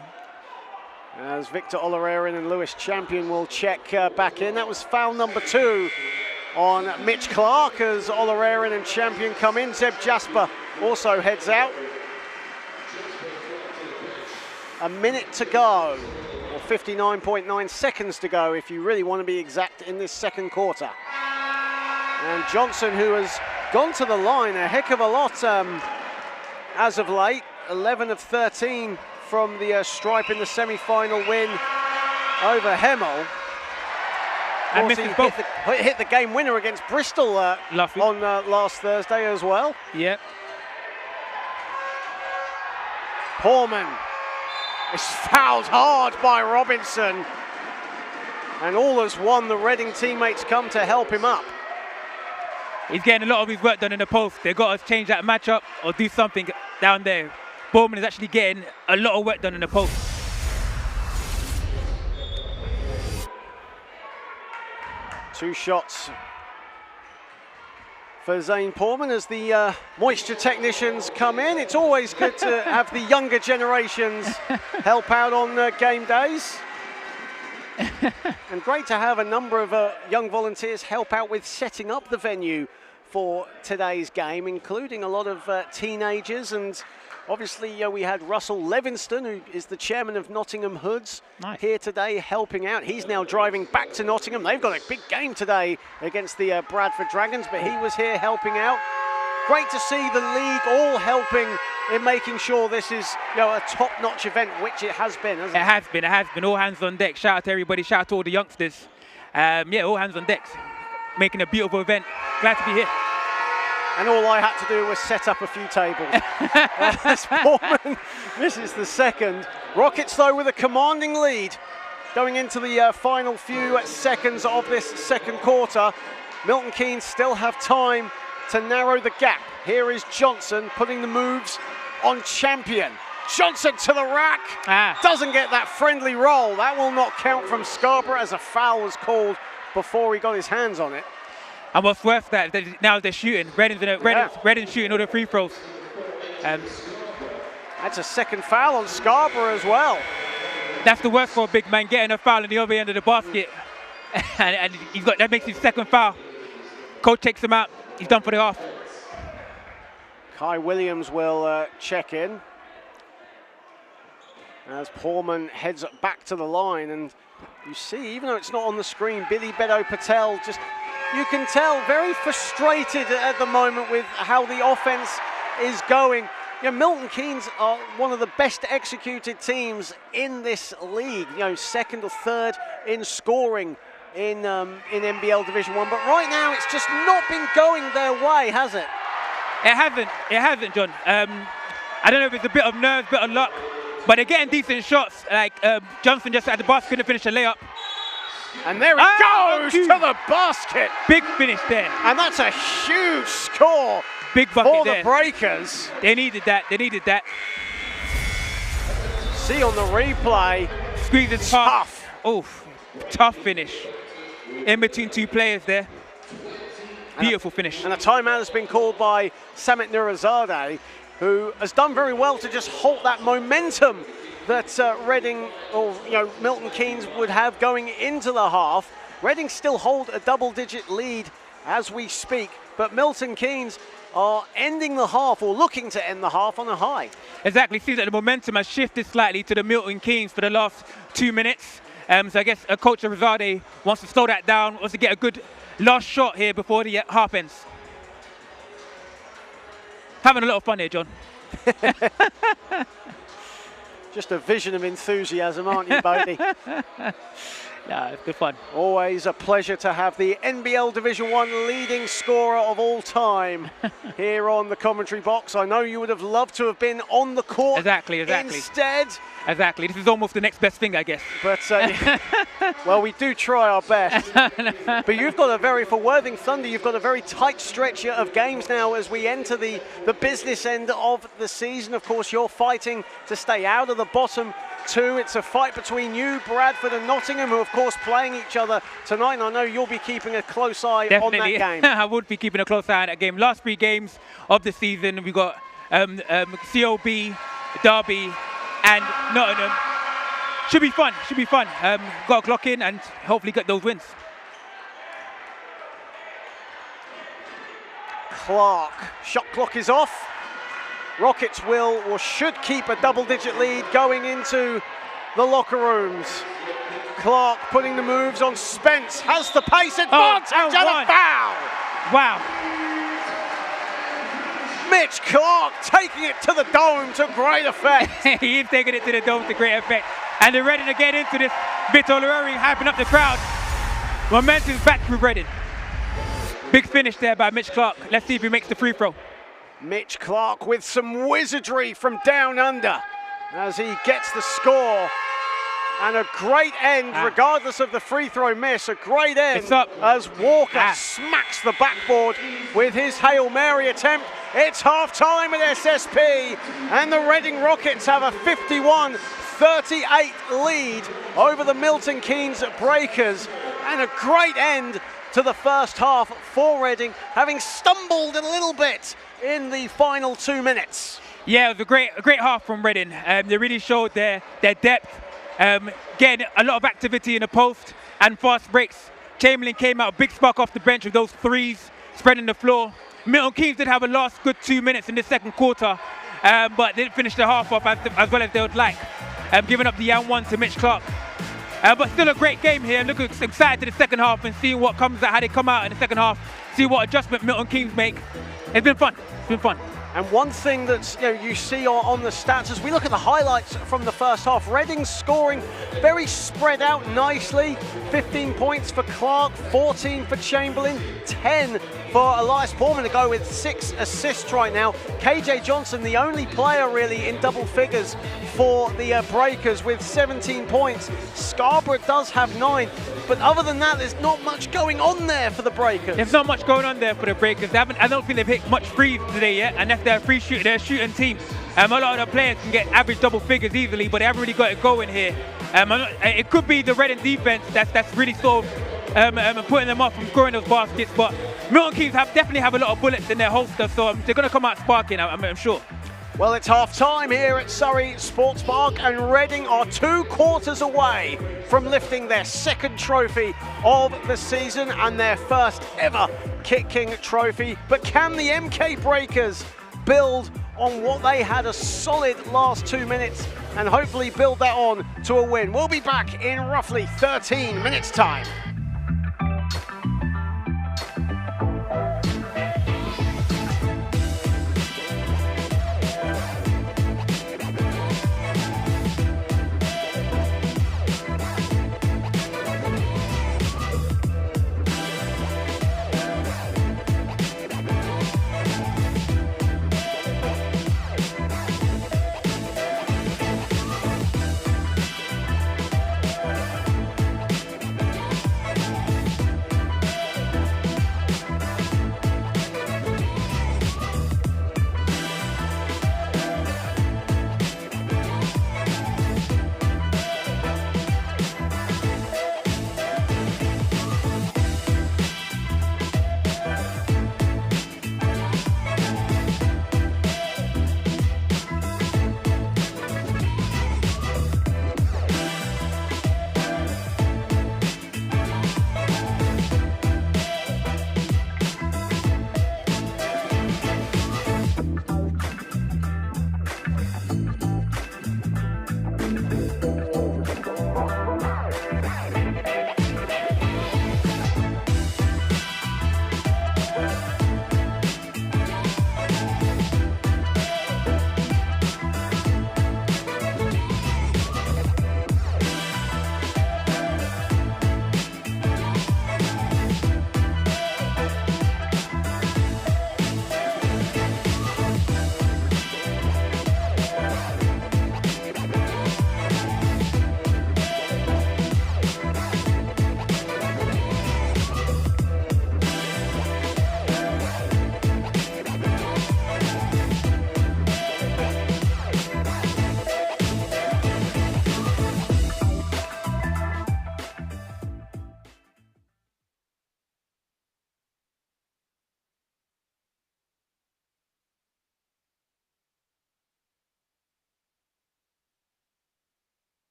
As Victor Olarerin and Lewis Champion will check back in. That was foul number 2 on Mitch Clark as Olarerin and Champion come in. Zeb Jasper also heads out. A minute to go, or 59.9 seconds to go if you really want to be exact in this second quarter. And Johnson, who has gone to the line a heck of a lot as of late, 11 of 13 from the stripe in the semi-final win over Hemel. And hit the game winner against Bristol on last Thursday as well. Yep. Portman is fouled hard by Robinson. And all as one, the Reading teammates come to help him up. He's getting a lot of his work done in the post. They've got to change that matchup or do something down there. Bowman is actually getting a lot of work done in the post. Two shots for Zane Portman as the moisture technicians come in. It's always good to have the younger generations help out on game days. And great to have a number of young volunteers help out with setting up the venue for today's game, including a lot of teenagers. And obviously we had Russell Levinston, who is the chairman of Nottingham Hoods, here today helping out. He's now driving back to Nottingham. They've got a big game today against the Bradford Dragons, but he was here helping out. Great to see the league all helping in making sure this is a top-notch event, which it has been, hasn't it? It has been. All hands on deck. Shout out to everybody. Shout out to all the youngsters. All hands on deck. Making a beautiful event. Glad to be here. And all I had to do was set up a few tables. Portman misses the second. Rockets, though, with a commanding lead going into the final few seconds of this second quarter. Milton Keynes still have time to narrow the gap. Here is Johnson putting the moves on Champion. Johnson to the rack. Doesn't get that friendly roll. That will not count from Scarborough as a foul was called before he got his hands on it. And what's worth that, now they're shooting. Reading's shooting all the free throws. That's a second foul on Scarborough as well. That's the worst for a big man, getting a foul on the other end of the basket. and that makes his second foul. Coach takes him out. He's done for the half. Kai Williams will check in as Portman heads back to the line. And you see, even though it's not on the screen, Billy Bedo Patel just, you can tell, very frustrated at the moment with how the offense is going. You know, Milton Keynes are one of the best executed teams in this league. You know, second or third in scoring in NBL Division 1. But right now, it's just not been going their way, has it? It hasn't, John. I don't know if it's a bit of nerves, bit of luck, but they're getting decent shots. Like Johnson just at the basket, couldn't finish a layup. And there it goes to the basket. Big finish there. And that's a huge score. Big bucket for there. The Breakers. They needed that. They needed that. See on the replay. Squeezing tough. Oh, tough finish. In between two players there. Beautiful finish. And a timeout has been called by Samit Nurazadeh, who has done very well to just halt that momentum that Reading, or Milton Keynes would have going into the half. Reading still hold a double-digit lead as we speak, but Milton Keynes are ending the half, or looking to end the half, on a high. Exactly. Seems that the momentum has shifted slightly to the Milton Keynes for the last 2 minutes. So I guess Coach Nurazadeh wants to slow that down, wants to get a good last shot here before the half ends. Having a lot of fun here, John. Just a vision of enthusiasm, aren't you, Bode? Yeah, it's good fun. Always a pleasure to have the NBL Division 1 leading scorer of all time here on the commentary box. I know you would have loved to have been on the court. Exactly. Instead. Exactly. This is almost the next best thing, I guess. But, well, we do try our best. But you've got for Worthing Thunder, you've got a very tight stretch of games now as we enter the business end of the season. Of course, you're fighting to stay out of the bottom two. It's a fight between you, Bradford and Nottingham, who of course playing each other tonight, and I know you'll be keeping a close eye Definitely. on that game. I would be keeping a close eye on that game. Last 3 games of the season, we've got COB, Derby and Nottingham. Should be fun. Got to clock in and hopefully get those wins. Clark, shot clock is off. Rockets will or should keep a double-digit lead going into the locker rooms. Clark putting the moves on Spence, has the pace advantage and a foul. Wow. Mitch Clark taking it to the dome to great effect. He is taking it to the dome to great effect. And they're ready to get into this. Bitolari hyping up the crowd. Momentum's back with Reading. Big finish there by Mitch Clark. Let's see if he makes the free throw. Mitch Clark with some wizardry from down under as he gets the score. And a great end, regardless of the free throw miss, a great end as Walker smacks the backboard with his Hail Mary attempt. It's half-time at SSP, and the Reading Rockets have a 51-38 lead over the Milton Keynes Breakers. And a great end to the first half for Reading, having stumbled a little bit in the final 2 minutes. Yeah, it was a great half from Reading. They really showed their depth, getting a lot of activity in the post and fast breaks. Chamberlain came out, big spark off the bench with those threes, spreading the floor. Milton Keynes did have a last good 2 minutes in the second quarter, but didn't finish the half off as well as they would like, giving up the and-1 to Mitch Clark. But still a great game here. Looking excited to the second half and seeing what comes out, how they come out in the second half, see what adjustment Milton Keynes make. It's been fun. And one thing that you see on the stats as we look at the highlights from the first half, Reading scoring very spread out nicely. 15 points for Clark, 14 for Chamberlain, 10 for Elias Portman to go with 6 assists right now. KJ Johnson, the only player really in double figures for the Breakers with 17 points. Scarborough does have 9, but other than that, there's not much going on there for the Breakers. There's not much going on there for the Breakers. I don't think they've hit much threes today yet, and that's their they're a shooting team. A lot of the players can get average double figures easily, but they haven't really got it going here. It could be the Reading defense that's really sort of putting them off from scoring those baskets, but Milton Keynes definitely have a lot of bullets in their holster, so they're going to come out sparking, I'm sure. Well, it's half time here at Surrey Sports Park, and Reading are 2 quarters away from lifting their second trophy of the season and their first ever KitKing Trophy. But can the MK Breakers build on what they had a solid last 2 minutes and hopefully build that on to a win? We'll be back in roughly 13 minutes time.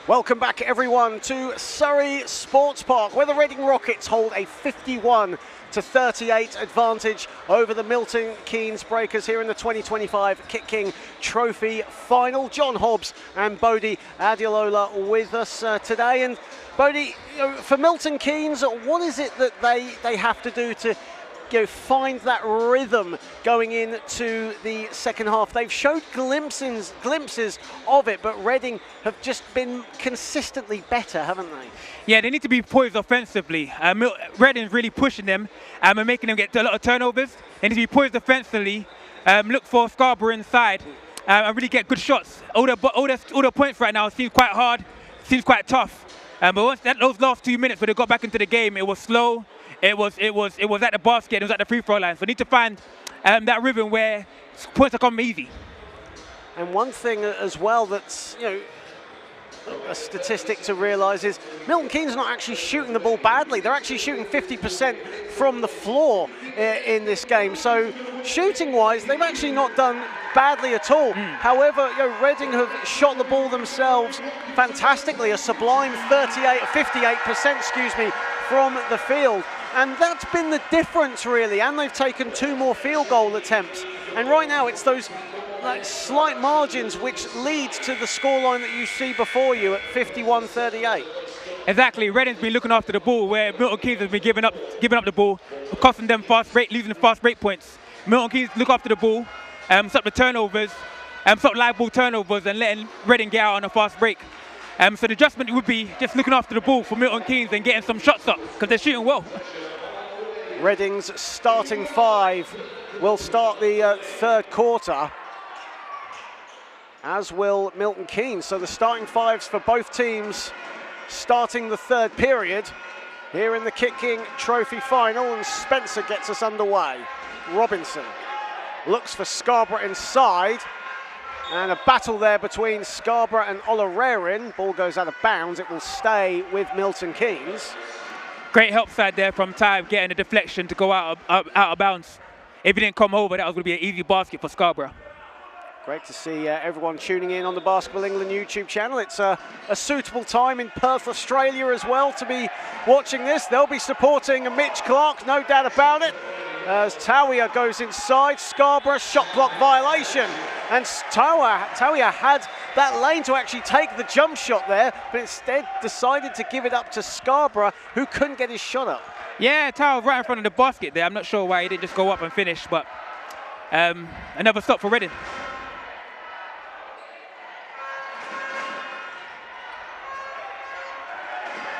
Welcome back everyone to Surrey Sports Park, where the Reading Rockets hold a 51-38 advantage over the Milton Keynes Breakers here in the 2025 KitKing Trophy final. John Hobbs and Bode Adeluola with us today. And Bode, for Milton Keynes, what is it that they have to do to find that rhythm going into the second half? They've showed glimpses of it, but Reading have just been consistently better, haven't they? Yeah, they need to be poised offensively. Reading's really pushing them and making them get a lot of turnovers. They need to be poised offensively, look for Scarborough inside, and really get good shots. All the points right now seem quite hard, seems quite tough. But once those last 2 minutes where they got back into the game, it was slow. It was at the basket. It was at the free throw line. So we need to find that rhythm where points are coming easy. And one thing as well that's a statistic to realise is Milton Keynes not actually shooting the ball badly. They're actually shooting 50% from the floor in this game. So shooting-wise, they've actually not done badly at all. However, Reading have shot the ball themselves fantastically, a sublime 58% from the field. And that's been the difference, really. And they've taken 2 more field goal attempts. And right now, it's those slight margins which leads to the scoreline that you see before you at 51-38. Exactly. Reading's been looking after the ball, where Milton Keynes has been giving up the ball, costing them losing the fast break points. Milton Keynes look after the ball, stop the turnovers, stop live ball turnovers, and letting Reading get out on a fast break. So the adjustment would be just looking after the ball for Milton Keynes and getting some shots up, because they're shooting well. Reading's starting 5 will start the third quarter, as will Milton Keynes. So the starting 5s for both teams starting the third period here in the KitKing Trophy final, and Spencer gets us underway. Robinson looks for Scarborough inside, and a battle there between Scarborough and Olarerin. Ball goes out of bounds. It will stay with Milton Keynes. Great help side there from Ty, getting a deflection to go out of bounds. If he didn't come over, that was going to be an easy basket for Scarborough. Great to see everyone tuning in on the Basketball England YouTube channel. It's a suitable time in Perth, Australia as well to be watching this. They'll be supporting Mitch Clark, no doubt about it. As Tawia goes inside, Scarborough shot clock violation. And Tawia had that lane to actually take the jump shot there, but instead decided to give it up to Scarborough, who couldn't get his shot up. Yeah, Tawia right in front of the basket there. I'm not sure why he didn't just go up and finish, but another stop for Reading.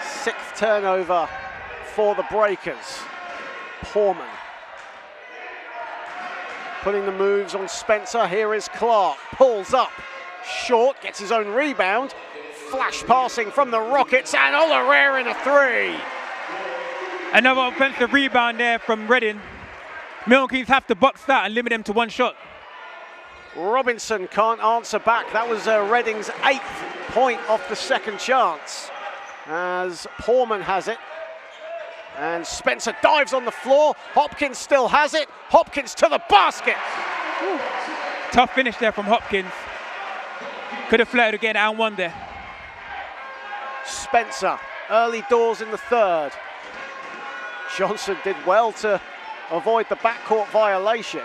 Sixth turnover for the Breakers. Porman putting the moves on Spencer. Here is Clark, pulls up, short, gets his own rebound. Flash passing from the Rockets, and Olarerin a 3. Another offensive rebound there from Reading. Milton Keynes have to box that and limit them to 1 shot. Robinson can't answer back. That was Reading's 8th point off the second chance, as Porman has it. And Spencer dives on the floor. Hopkins still has it. Hopkins to the basket. Ooh. Tough finish there from Hopkins. Could have flirted again and 1 there. Spencer, early doors in the third. Johnson did well to avoid the backcourt violation.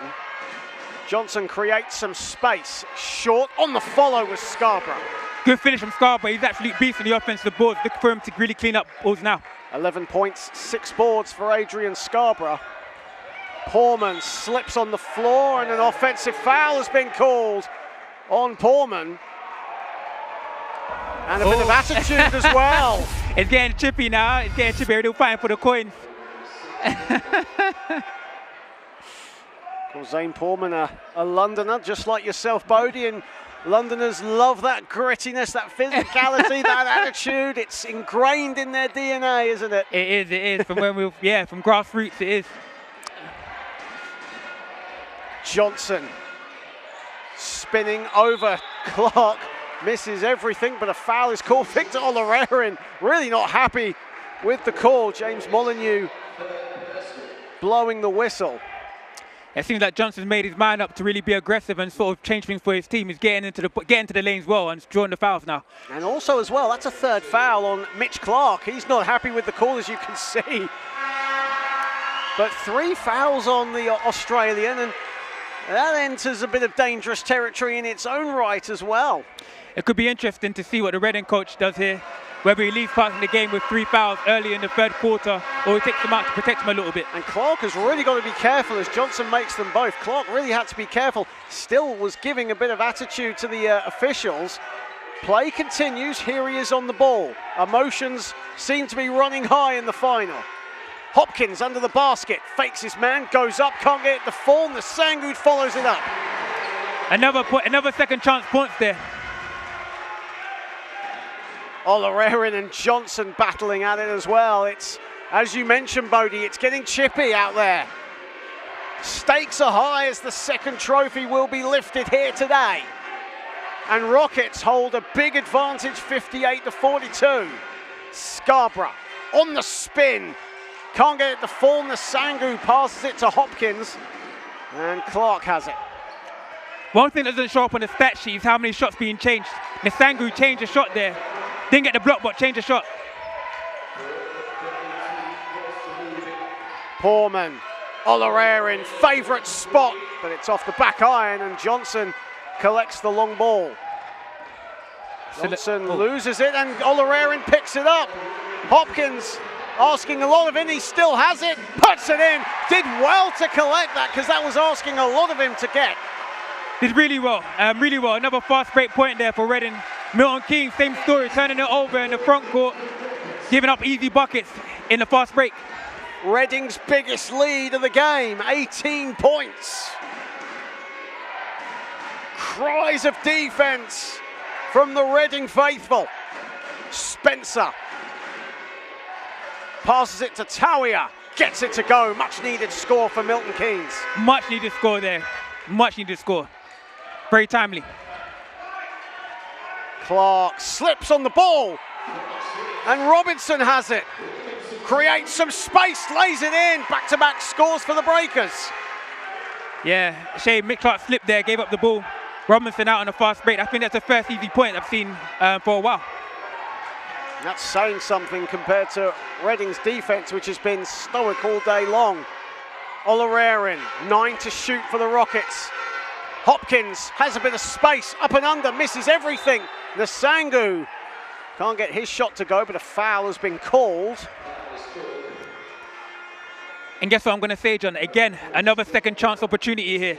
Johnson creates some space. Short on the follow with Scarborough. Good finish from Scarborough. He's actually beasting the offensive boards. Look for him to really clean up balls now. 11 points, 6 boards for Adrian Scarborough. Porman slips on the floor, and an offensive foul has been called on Porman. And a bit of attitude as well. It's getting chippy now. It's getting chippy. They're fighting for the coins. Zane Porman, a Londoner, just like yourself, Bode, and Londoners love that grittiness, that physicality, that attitude. It's ingrained in their DNA, isn't it? It is. From when from grassroots, it is. Johnson spinning over Clark, misses everything, but a foul is called. Victor Olarerin really not happy with the call. James Molyneux blowing the whistle. It seems like Johnson's made his mind up to really be aggressive and sort of change things for his team. He's getting into the lanes well and drawing the fouls now. And also as well, that's a third foul on Mitch Clark. He's not happy with the call, as you can see. But 3 fouls on the Australian, and that enters a bit of dangerous territory in its own right as well. It could be interesting to see what the Reading coach does here, whether he leaves parts in the game with 3 fouls early in the third quarter, or he takes them out to protect him a little bit. And Clark has really got to be careful as Johnson makes them both. Clark really had to be careful. Still was giving a bit of attitude to the officials. Play continues. Here he is on the ball. Emotions seem to be running high in the final. Hopkins under the basket, fakes his man, goes up, can't get it to fall, and the Sangood follows it up. Another second chance points there. Olarerin and Johnson battling at it as well. It's, as you mentioned, Bode, it's getting chippy out there. Stakes are high as the second trophy will be lifted here today. And Rockets hold a big advantage, 58-42. Scarborough on the spin. Can't get it to fall. Nasangu passes it to Hopkins. And Clark has it. One thing that doesn't show up on the stat sheet is how many shots being changed. Nasangu changed a shot there. Didn't get the block, but changed a shot. Poorman, Olarerin, favourite spot, but it's off the back iron, and Johnson collects the long ball. Johnson loses it, and Olarerin picks it up. Hopkins asking a lot of it, he still has it, puts it in. Did well to collect that, because that was asking a lot of him to get. Did really well, really well. Another fast break point there for Reading. Milton Keynes, same story, turning it over in the front court, giving up easy buckets in the fast break. Reading's biggest lead of the game, 18 points. Cries of defense from the Reading faithful. Spencer passes it to Tawia, gets it to go. Much needed score for Milton Keynes. Much needed score there, much needed score. Very timely. Clark slips on the ball, and Robinson has it. Creates some space, lays it in. Back-to-back scores for the Breakers. Yeah, shame Mick Clark slipped there, gave up the ball. Robinson out on a fast break. I think that's the first easy point I've seen for a while. That's saying something compared to Reading's defense, which has been stoic all day long. Olarerin, 9 to shoot for the Rockets. Hopkins has a bit of space, up and under, misses everything. Nasangu can't get his shot to go, but a foul has been called. And guess what I'm going to say, John? Again, another second chance opportunity here.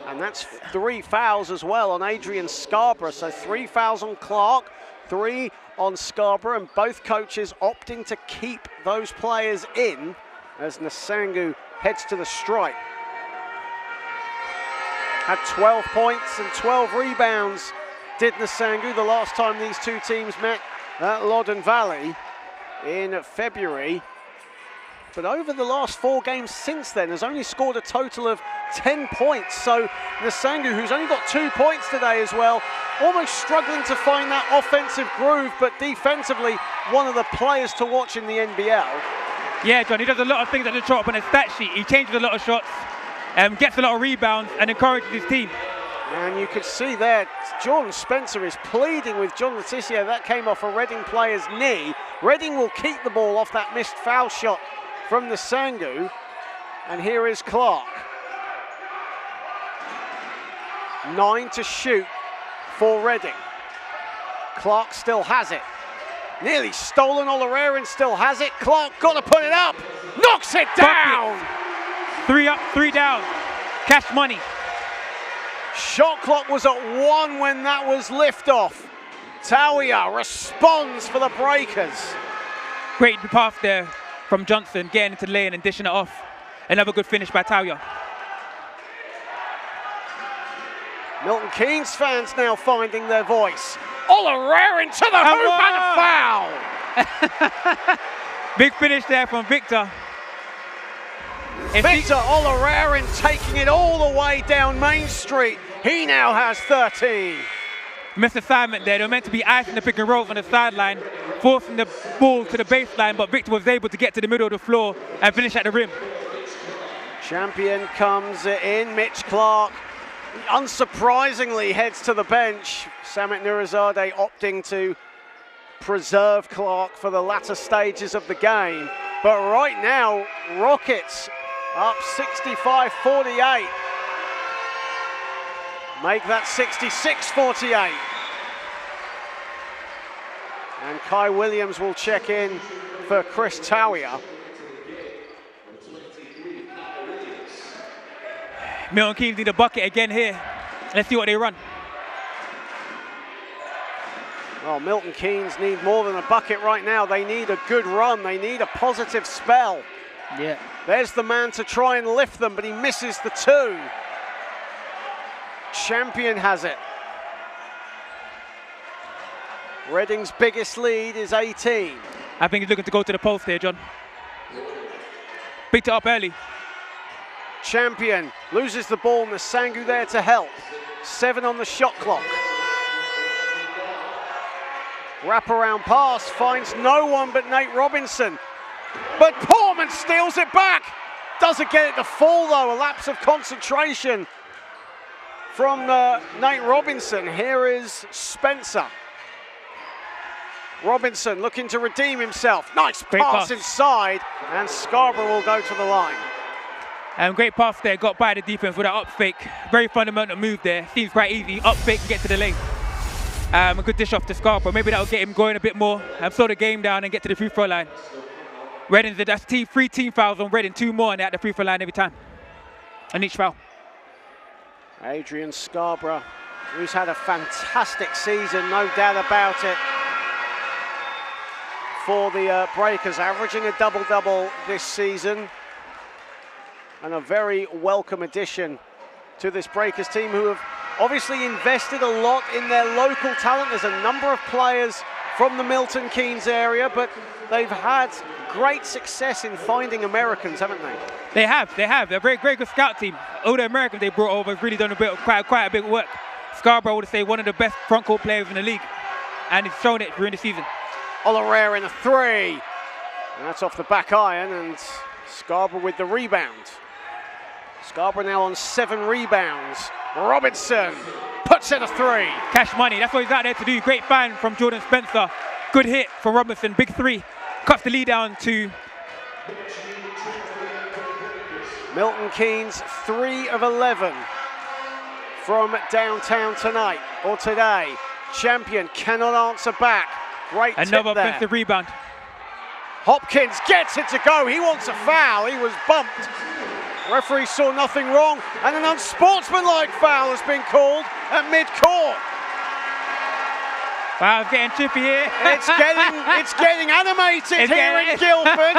And that's 3 fouls as well on Adrian Scarborough. So 3 fouls on Clark, 3 on Scarborough, and both coaches opting to keep those players in as Nasangu heads to the stripe. Had 12 points and 12 rebounds, did Nasangu, the last time these two teams met at Loddon Valley in February. But over the last 4 games since then has only scored a total of 10 points. So Nasangu, who's only got 2 points today as well, almost struggling to find that offensive groove, but defensively, one of the players to watch in the NBL. Yeah, John, he does a lot of things that don't show up on his stat sheet. He changes a lot of shots, gets a lot of rebounds, and encourages his team. And you could see there, Jordan Spencer is pleading with John Leticia. That came off a Reading player's knee. Reading will keep the ball off that missed foul shot from Nasangu. And here is Clark. 9 to shoot for Reading. Clark still has it. Nearly stolen, Olarerin still has it. Clark got to put it up. Knocks it down. 3 up, 3 down. Cash money. Shot clock was at 1 when that was liftoff. Tawia responds for the Breakers. Great pass there from Johnson, getting into the lane and dishing it off. Another good finish by Tawia. Milton Keynes fans now finding their voice. Olarerin to the hoop and a foul. Big finish there from Victor. Victor Olarerin taking it all the way down Main Street. He now has 13. Missed assignment there. They were meant to be icing the pick and roll on the sideline, forcing the ball to the baseline, but Victor was able to get to the middle of the floor and finish at the rim. Champion comes in. Mitch Clark, unsurprisingly, heads to the bench. Samit Nurizadeh opting to preserve Clark for the latter stages of the game. But right now, Rockets up 65-48. Make that 66-48. And Kai Williams will check in for Chris Tawia. Milton Keynes need a bucket again here. Let's see what they run. Well, Milton Keynes need more than a bucket right now. They need a good run. They need a positive spell. Yeah. There's the man to try and lift them, but he misses the two. Champion has it. Reading's biggest lead is 18. I think he's looking to go to the post here, John. Picked it up early. Champion loses the ball, and Nasangu there to help. 7 on the shot clock. Wraparound pass finds no one but Nate Robinson. But Portman steals it back. Doesn't get it to fall though, a lapse of concentration from Nate Robinson. Here is Spencer. Robinson looking to redeem himself. Nice pass inside, and Scarborough will go to the line. Great pass there, got by the defense with an up fake. Very fundamental move there. Seems quite easy. Up fake, get to the lane. A good dish off to Scarborough. Maybe that'll get him going a bit more. Slow the game down and get to the free throw line. Reading, that's 3 team fouls on Reading, 2 more, and they're at the free throw line every time. On each foul. Adrian Scarborough, who's had a fantastic season, no doubt about it, for the Breakers, averaging a double-double this season. And a very welcome addition to this Breakers team, who have obviously invested a lot in their local talent. There's a number of players from the Milton Keynes area, but they've had great success in finding Americans, haven't they? They have. They're a very, very good scout team. All the Americans they brought over have really done quite a bit of work. Scarborough would say one of the best front court players in the league, and he's shown it during the season. Olorare in a 3. And that's off the back iron, and Scarborough with the rebound. Scarborough now on 7 rebounds. Robinson puts in a 3. Cash money, that's what he's out there to do. Great find from Jordan Spencer. Good hit from Robinson, big 3. Cuts the lead down to Milton Keynes, 3 of 11 from downtown tonight, or today. Champion cannot answer back. Great another tip there. offensive rebound. Hopkins gets it to go. He wants a foul. He was bumped. Referee saw nothing wrong, and an unsportsmanlike foul has been called at mid-court. Wow, it's getting chippy here. It's getting animated here in Guildford.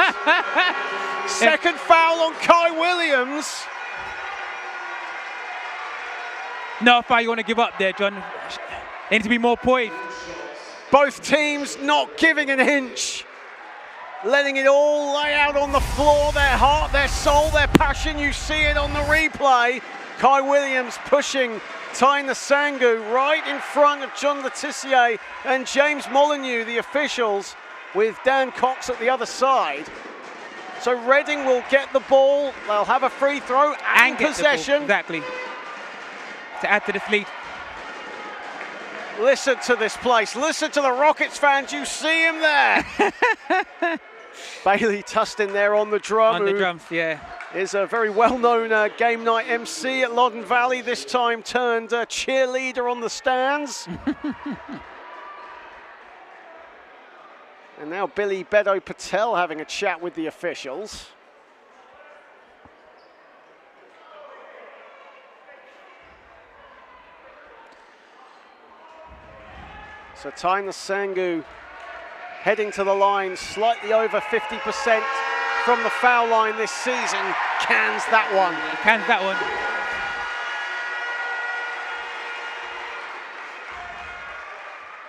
Second foul on Kai Williams. Not a foul you want to give up there, John. They need to be more poised. Both teams not giving an inch. Letting it all lay out on the floor, their heart, their soul, their passion. You see it on the replay. Kai Williams pushing Ty Nasangu right in front of John Letitia and James Molyneux, the officials, with Dan Cox at the other side. So Reading will get the ball. They'll have a free throw and possession. Exactly. To add to this lead. Listen to this place. Listen to the Rockets fans. You see him there. Bailey Tustin there on the drum. On the drums, yeah. Is a very well-known game night MC at Loddon Valley, this time turned cheerleader on the stands. And now Billy Bedo Patel having a chat with the officials. So Ty Nasangu heading to the line, slightly over 50% from the foul line this season. Cans that one. Cans that one.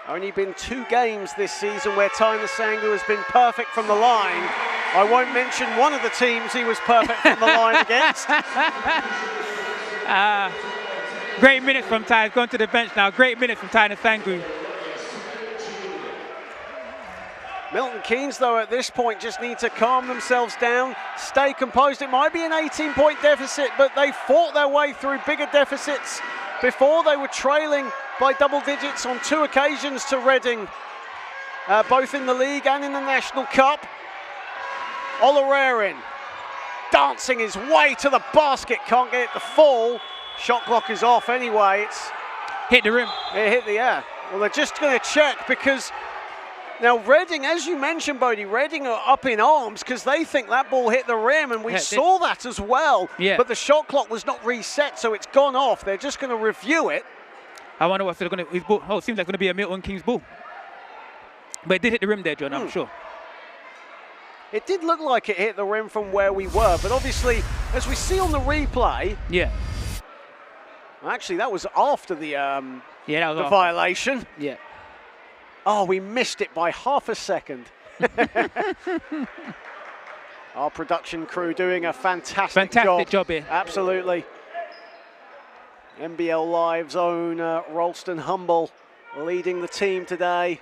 Only been 2 games this season where Ty Nasangu has been perfect from the line. I won't mention one of the teams he was perfect from the line against. Great minutes from Ty. He's going to the bench now. Great minutes from Ty Nasangu. Milton Keynes, though, at this point just need to calm themselves down, stay composed. It might be an 18-point deficit, but they fought their way through bigger deficits before. They were trailing by double digits on 2 occasions to Reading, both in the league and in the National Cup. Olarerin dancing his way to the basket, can't get it to fall. Shot clock is off anyway. It's hit the rim. It hit the air. Well, they're just going to check because now Reading, as you mentioned, Bode, Reading are up in arms because they think that ball hit the rim, and we saw that as well. Yeah. But the shot clock was not reset, so it's gone off. They're just going to review it. I wonder what they're going to. Oh, it seems like it's going to be a Milton Keynes ball. But it did hit the rim there, John, I'm sure. It did look like it hit the rim from where we were, but obviously, as we see on the replay, actually that was after the violation. Yeah. Oh, we missed it by half a second. Our production crew doing a fantastic job here. Absolutely. NBL Live's own Ralston Humble leading the team today.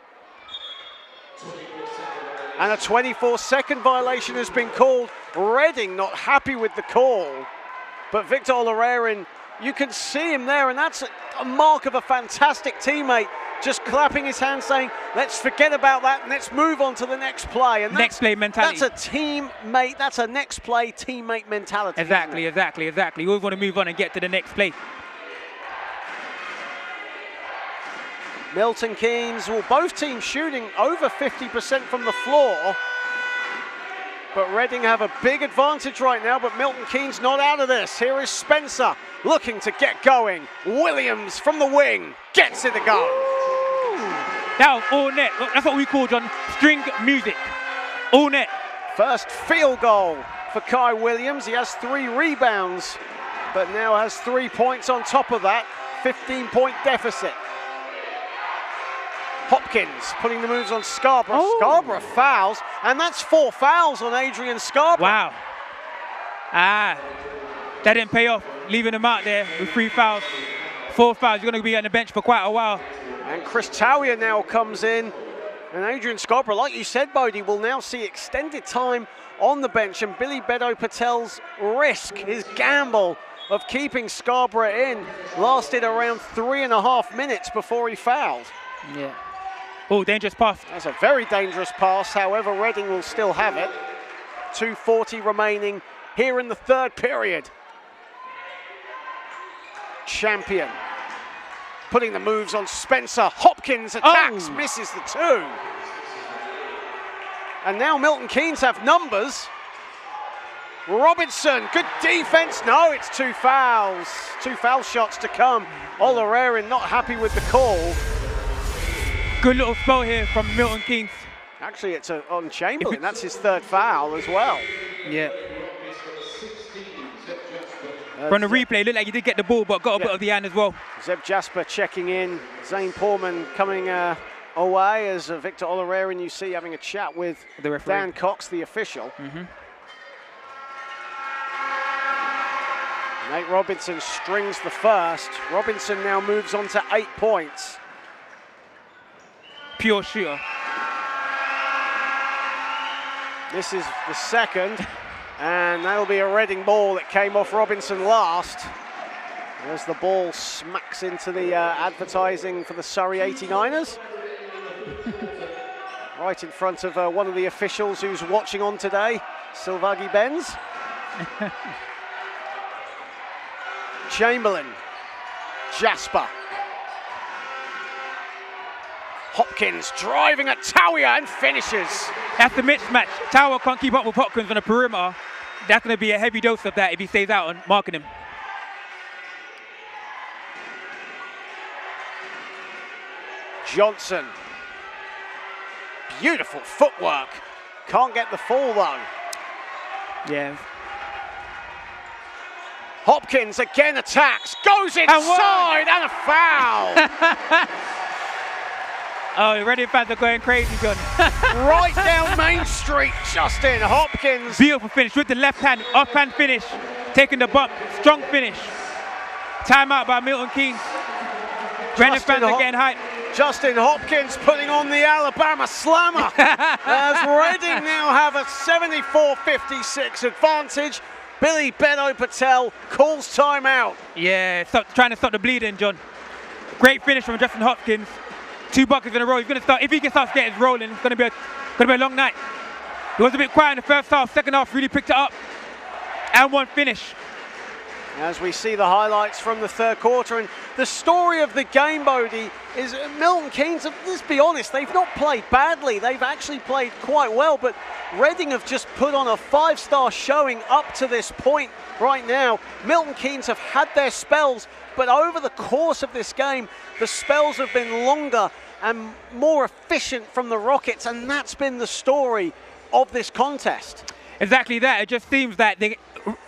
And a 24-second violation has been called. Reading not happy with the call. But Victor Olarerin, you can see him there, and that's a mark of a fantastic teammate. Just clapping his hands saying, let's forget about that and let's move on to the next play. And next play mentality. That's a teammate, that's a next play teammate mentality. Exactly. We always want to move on and get to the next play. Milton Keynes, well, both teams shooting over 50% from the floor. But Reading have a big advantage right now, but Milton Keynes not out of this. Here is Spencer looking to get going. Williams from the wing gets it to go. That was all net. That's what we call, John, string music. All net. First field goal for Kai Williams. He has 3 rebounds, but now has 3 points on top of that. 15-point deficit. Hopkins putting the moves on Scarborough. Oh. Scarborough fouls, and that's 4 fouls on Adrian Scarborough. Wow. That didn't pay off, leaving him out there with 3 fouls. 4 fouls. You're going to be on the bench for quite a while. And Chris Tawier now comes in. And Adrian Scarborough, like you said, Bode, will now see extended time on the bench. And Billy Bedo Patel's risk, his gamble of keeping Scarborough in, lasted around 3.5 minutes before he fouled. Yeah. Oh, dangerous pass. That's a very dangerous pass. However, Reading will still have it. 2:40 remaining here in the 3rd period. Champion putting the moves on Spencer. Hopkins attacks, misses the 2. And now Milton Keynes have numbers. Robinson, good defense. No, it's 2 fouls. 2 foul shots to come. Olarerin not happy with the call. Good little spell here from Milton Keynes. Actually, it's on Chamberlain. That's his 3rd foul as well. Yeah. From the replay, it looked like he did get the ball, but got a bit of the hand as well. Zeb Jasper checking in. Zane Poorman coming away as Victor Olarerin, you see, having a chat with the referee. Dan Cox, the official. Nate Robinson strings the first. Robinson now moves on to 8 points. Pure shooter. This is the second, and that'll be a Reading ball that came off Robinson last. As the ball smacks into the advertising for the Surrey 89ers. Right in front of one of the officials who's watching on today, Silvagi Benz. Chamberlain, Jasper. Hopkins driving at Tawier and finishes. That's the mismatch. Tower can't keep up with Hopkins on the perimeter. That's going to be a heavy dose of that if he stays out on marking him. Johnson. Beautiful footwork. Can't get the fall though. Yeah. Hopkins again attacks, goes inside and a foul. Oh, Reading fans are going crazy, John. Right down Main Street, Justin Hopkins. Beautiful finish with the left hand, off-hand finish. Taking the bump, strong finish. Timeout by Milton Keynes. Reading fans are getting hyped. Justin Hopkins putting on the Alabama Slammer as Reading now have a 74-56 advantage. Billy Beno Patel calls timeout. Yeah, trying to stop the bleeding, John. Great finish from Justin Hopkins. 2 buckets in a row. He's going to start. If he can start getting rolling, it's going to be a long night. He was a bit quiet in the first half. Second half really picked it up, and one finish. As we see the highlights from the third quarter, and the story of the game, Bode, is Milton Keynes, let's be honest, they've not played badly. They've actually played quite well, but Reading have just put on a 5-star showing up to this point right now. Milton Keynes have had their spells, but over the course of this game, the spells have been longer and more efficient from the Rockets, and that's been the story of this contest. Exactly that. It just seems that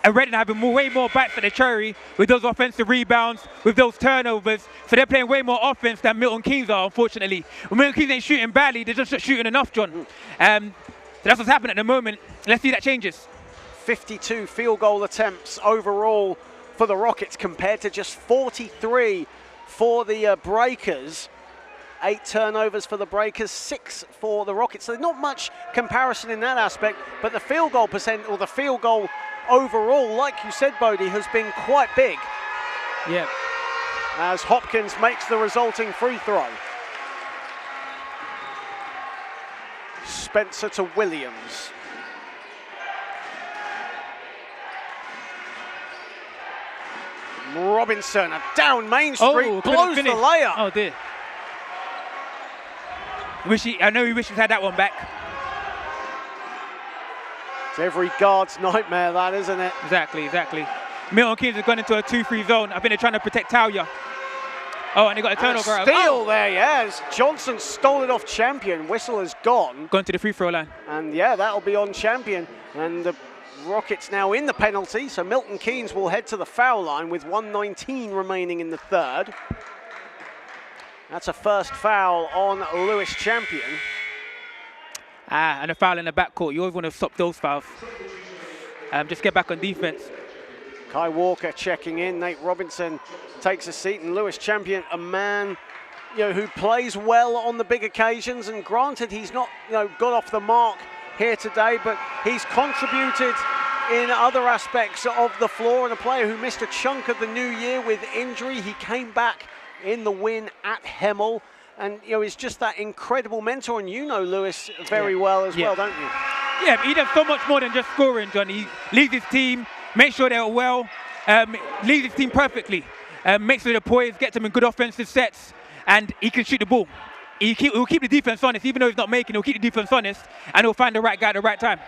Reading having way more bats for the cherry with those offensive rebounds, with those turnovers. So they're playing way more offense than Milton Keynes are, unfortunately. When Milton Keynes ain't shooting badly, they're just not shooting enough, John. So that's what's happening at the moment. Let's see that changes. 52 field goal attempts overall for the Rockets compared to just 43 for the Breakers. 8 turnovers for the Breakers, 6 for the Rockets. So not much comparison in that aspect, but the field goal percent, or the field goal overall, like you said, Bode, has been quite big. Yeah. As Hopkins makes the resulting free throw. Spencer to Williams. Robinson, a down Main Street, blows the layup. Oh dear. I know he wishes he had that one back. It's every guard's nightmare, that, isn't it? Exactly. Milton Keynes has gone into a 2-3 zone. I think they're trying to protect Talia. Oh, and they got a turnover. And a steal there, yes. Johnson stole it off Champion. Whistle has gone. Gone to the free throw line. And yeah, that'll be on Champion. And the Rockets now in the penalty, so Milton Keynes will head to the foul line with 1:19 remaining in the third. That's a first foul on Lewis Champion. And a foul in the backcourt. You always want to stop those fouls. Just get back on defense. Kai Walker checking in. Nate Robinson takes a seat, and Lewis Champion, a man who plays well on the big occasions. And granted, he's not got off the mark here today, but he's contributed in other aspects of the floor. And a player who missed a chunk of the new year with injury, he came back in the win at Hemel, and he's just that incredible mentor, and Lewis very well as well, don't you? Yeah, he does so much more than just scoring, John. He leads his team, makes sure they're well, leads his team perfectly, makes sure they're poised, gets them in good offensive sets, and he can shoot the ball. He'll keep the defense honest, even though he's not making, he'll keep the defense honest, and he'll find the right guy at the right time.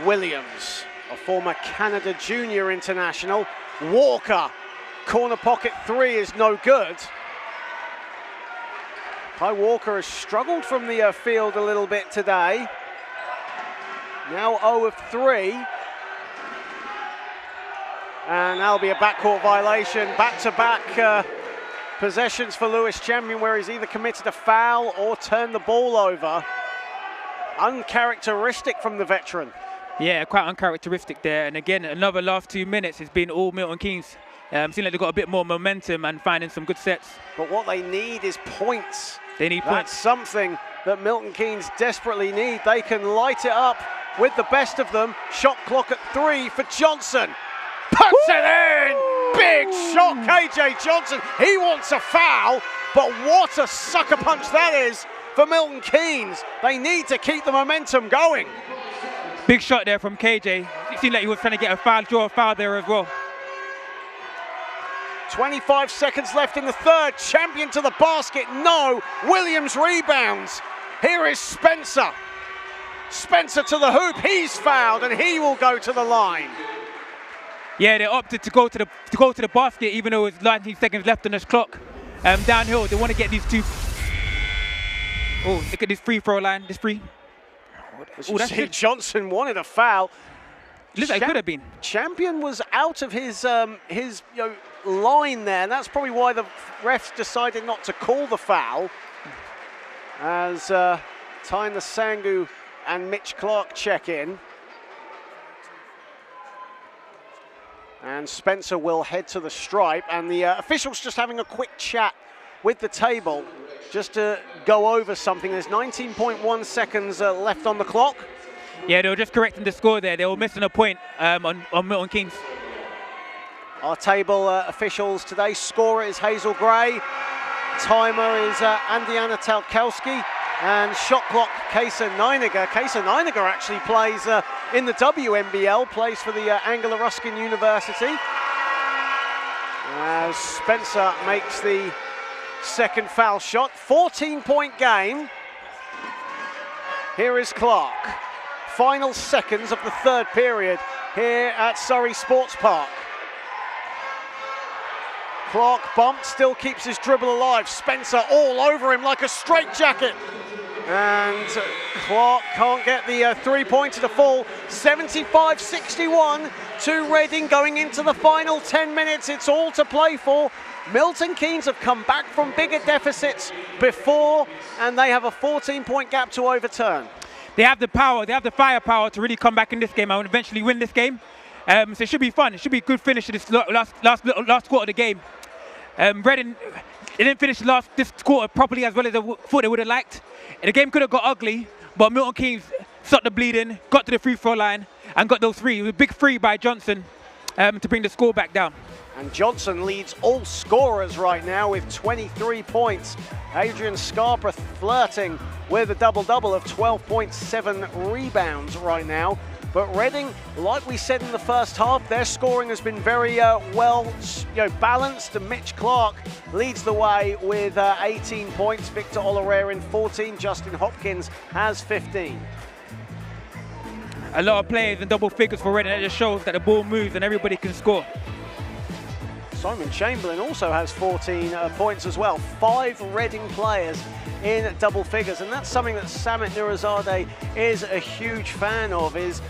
Williams, a former Canada Junior international. Walker, corner pocket 3 is no good. Kai Walker has struggled from the field a little bit today. Now 0 of 3. And that'll be a backcourt violation. Back-to-back possessions for Lewis Champion, where he's either committed a foul or turned the ball over. Uncharacteristic from the veteran. Yeah, quite uncharacteristic there. And again, another last 2 minutes has been all Milton Keynes. Seems like they've got a bit more momentum and finding some good sets. But what they need is points. They need points. That's something that Milton Keynes desperately need. They can light it up with the best of them. Shot clock at 3 for Johnson. Puts it in! Big shot, KJ Johnson. He wants a foul, but what a sucker punch that is for Milton Keynes. They need to keep the momentum going. Big shot there from KJ. It seemed like he was trying to get a foul, draw a foul there as well. 25 seconds left in the third. Champion to the basket. No. Williams rebounds. Here is Spencer. Spencer to the hoop. He's fouled, and he will go to the line. Yeah, they opted to go to the basket, even though it's 19 seconds left on this clock. Downhill, they want to get these two. Oh, look at this free throw line. This free. That's it. Johnson wanted a foul. Looks like it could have been. Champion was out of his line there, and that's probably why the refs decided not to call the foul. As Tyner Sangu and Mitch Clark check in. And Spencer will head to the stripe, and the officials just having a quick chat with the table, just to go over something. There's 19.1 seconds left on the clock. Yeah, they were just correcting the score there. They were missing a point on Milton Keynes. Our table officials today, scorer is Hazel Gray, timer is Andiana Talkowski, and shot clock Kaysa Neiniger. Kaysa Neiniger actually plays in the WNBL, plays for the Angela Ruskin University. As Spencer makes the second foul shot, 14-point game. Here is Clark. Final seconds of the third period here at Surrey Sports Park. Clark bumped, still keeps his dribble alive. Spencer all over him like a straitjacket. And Clark can't get the three-pointer to fall. 75-61 to Reading going into the final 10 minutes. It's all to play for. Milton Keynes have come back from bigger deficits before, and they have a 14-point gap to overturn. They have the power, they have the firepower to really come back in this game and eventually win this game. So it should be fun. It should be a good finish to this last quarter of the game. Reading, they didn't finish this quarter properly as well as I thought they would have liked. And the game could have got ugly, but Milton Keynes stopped the bleeding, got to the free throw line, and got those three. It was a big three by Johnson to bring the score back down. And Johnson leads all scorers right now with 23 points. Adrian Scarborough flirting with a double-double of 12.7 rebounds right now. But Reading, like we said in the first half, their scoring has been very well balanced. And Mitch Clark leads the way with 18 points. Victor Olarerin 14. Justin Hopkins has 15. A lot of players in double figures for Reading. That just shows that the ball moves and everybody can score. Simon Chamberlain also has 14 points as well. 5 Reading players in double figures, and that's something that Samit Nurizadeh is a huge fan of, is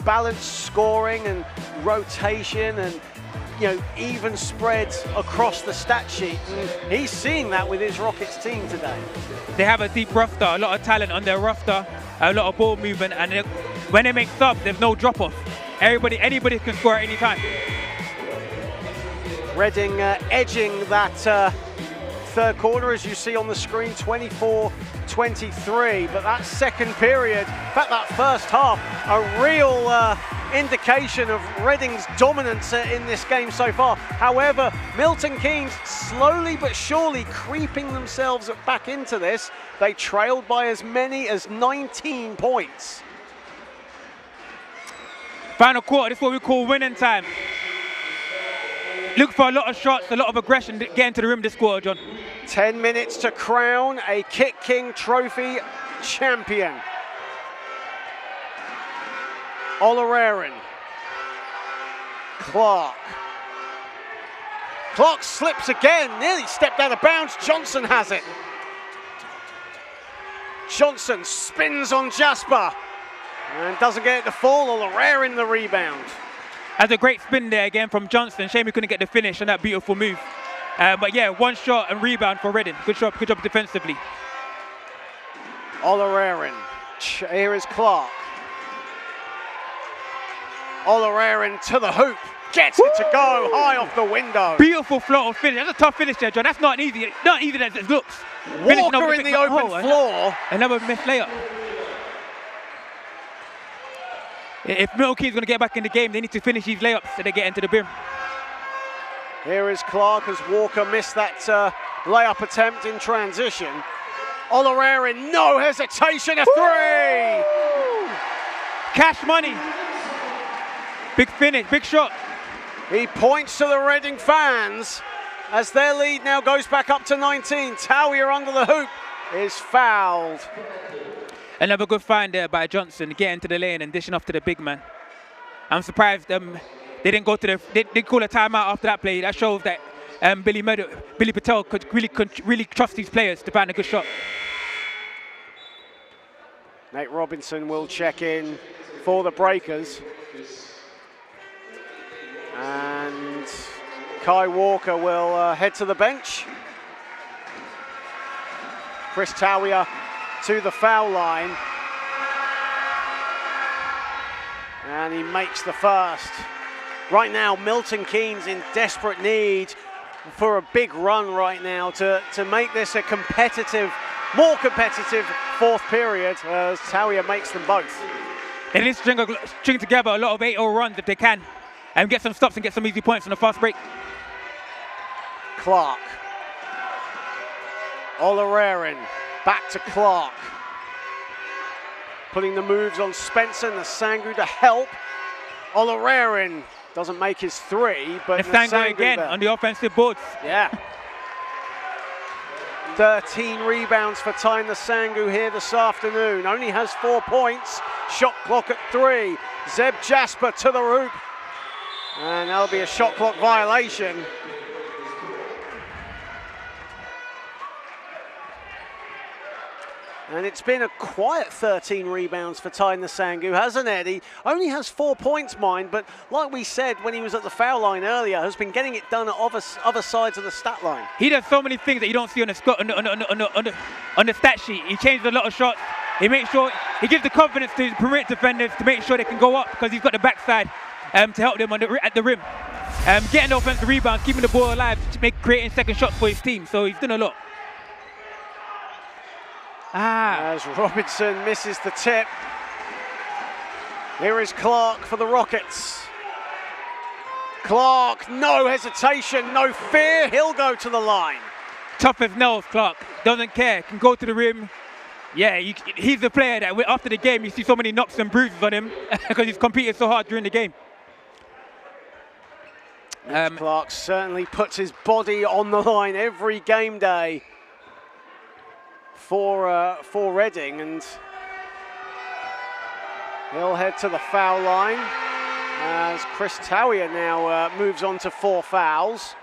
balanced scoring and rotation and even spreads across the stat sheet. And he's seeing that with his Rockets team today. They have a deep roster, a lot of talent on their roster, a lot of ball movement, and when they make subs, there's no drop-off. Anybody can score at any time. Reading edging that third quarter, as you see on the screen, 24-23. But that second period, in fact that first half, a real indication of Reading's dominance in this game so far. However, Milton Keynes slowly but surely creeping themselves back into this. They trailed by as many as 19 points. Final quarter, this is what we call winning time. Look for a lot of shots, a lot of aggression to get into the rim this quarter, John. 10 minutes to crown a KitKing Trophy champion. Olarerin. Clark. Clark slips again, nearly stepped out of bounds. Johnson has it. Johnson spins on Jasper and doesn't get it to fall. Olarerin the rebound. Has a great spin there again from Johnson. Shame he couldn't get the finish on that beautiful move. But yeah, one shot and rebound for Reading. Good job defensively. Olarerin. Here is Clark. Olarerin to the hoop. Gets it to go high off the window. Beautiful float finish. That's a tough finish there, John. That's not easy as it looks. Walker in the open floor. Another missed layup. If Milton Keynes is going to get back in the game, they need to finish these layups so they get into the rim. Here is Clark as Walker missed that layup attempt in transition. Olarerin, no hesitation, a three! Cash money. Big finish, big shot. He points to the Reading fans as their lead now goes back up to 19. Tawier under the hoop is fouled. Another good find there by Johnson, getting to the lane and dishing off to the big man. I'm surprised they didn't go to they didn't call a timeout after that play. That shows that Billy Patel could really trust these players to find a good shot. Nate Robinson will check in for the Breakers. And Kai Walker will head to the bench. Chris Tawier to the foul line. And he makes the first. Right now, Milton Keynes in desperate need for a big run right now to make this a competitive, more competitive fourth period as Talia makes them both. They need to string together a lot of 8-0 runs if they can and get some stops and get some easy points on the fast break. Clark. Olarerin back to Clark. Putting the moves on Spencer and Nasangu to help. Olarerin doesn't make his three, but Nasangu again on the offensive boards. Yeah. 13 rebounds for Ty Nasangu here this afternoon. Only has 4 points. Shot clock at 3. Zeb Jasper to the hoop. And that'll be a shot clock violation. And it's been a quiet 13 rebounds for Ty Nasangu, hasn't it? He only has 4 points, mind, but like we said when he was at the foul line earlier, has been getting it done at other sides of the stat line. He does so many things that you don't see on the stat sheet. He changes a lot of shots. He makes sure he gives the confidence to his perimeter defenders to make sure they can go up because he's got the backside to help them at the rim. Getting the offensive rebounds, keeping the ball alive, creating second shots for his team. So he's done a lot. As Robinson misses the tip. Here is Clark for the Rockets. Clark, no hesitation, no fear, he'll go to the line. Tough as nails, Clark. Doesn't care, can go to the rim. Yeah, he's the player that after the game you see so many knocks and bruises on him because he's competed so hard during the game. Clark certainly puts his body on the line every game day for Reading, and he'll head to the foul line as Chris Tawiah now moves on to 4 fouls.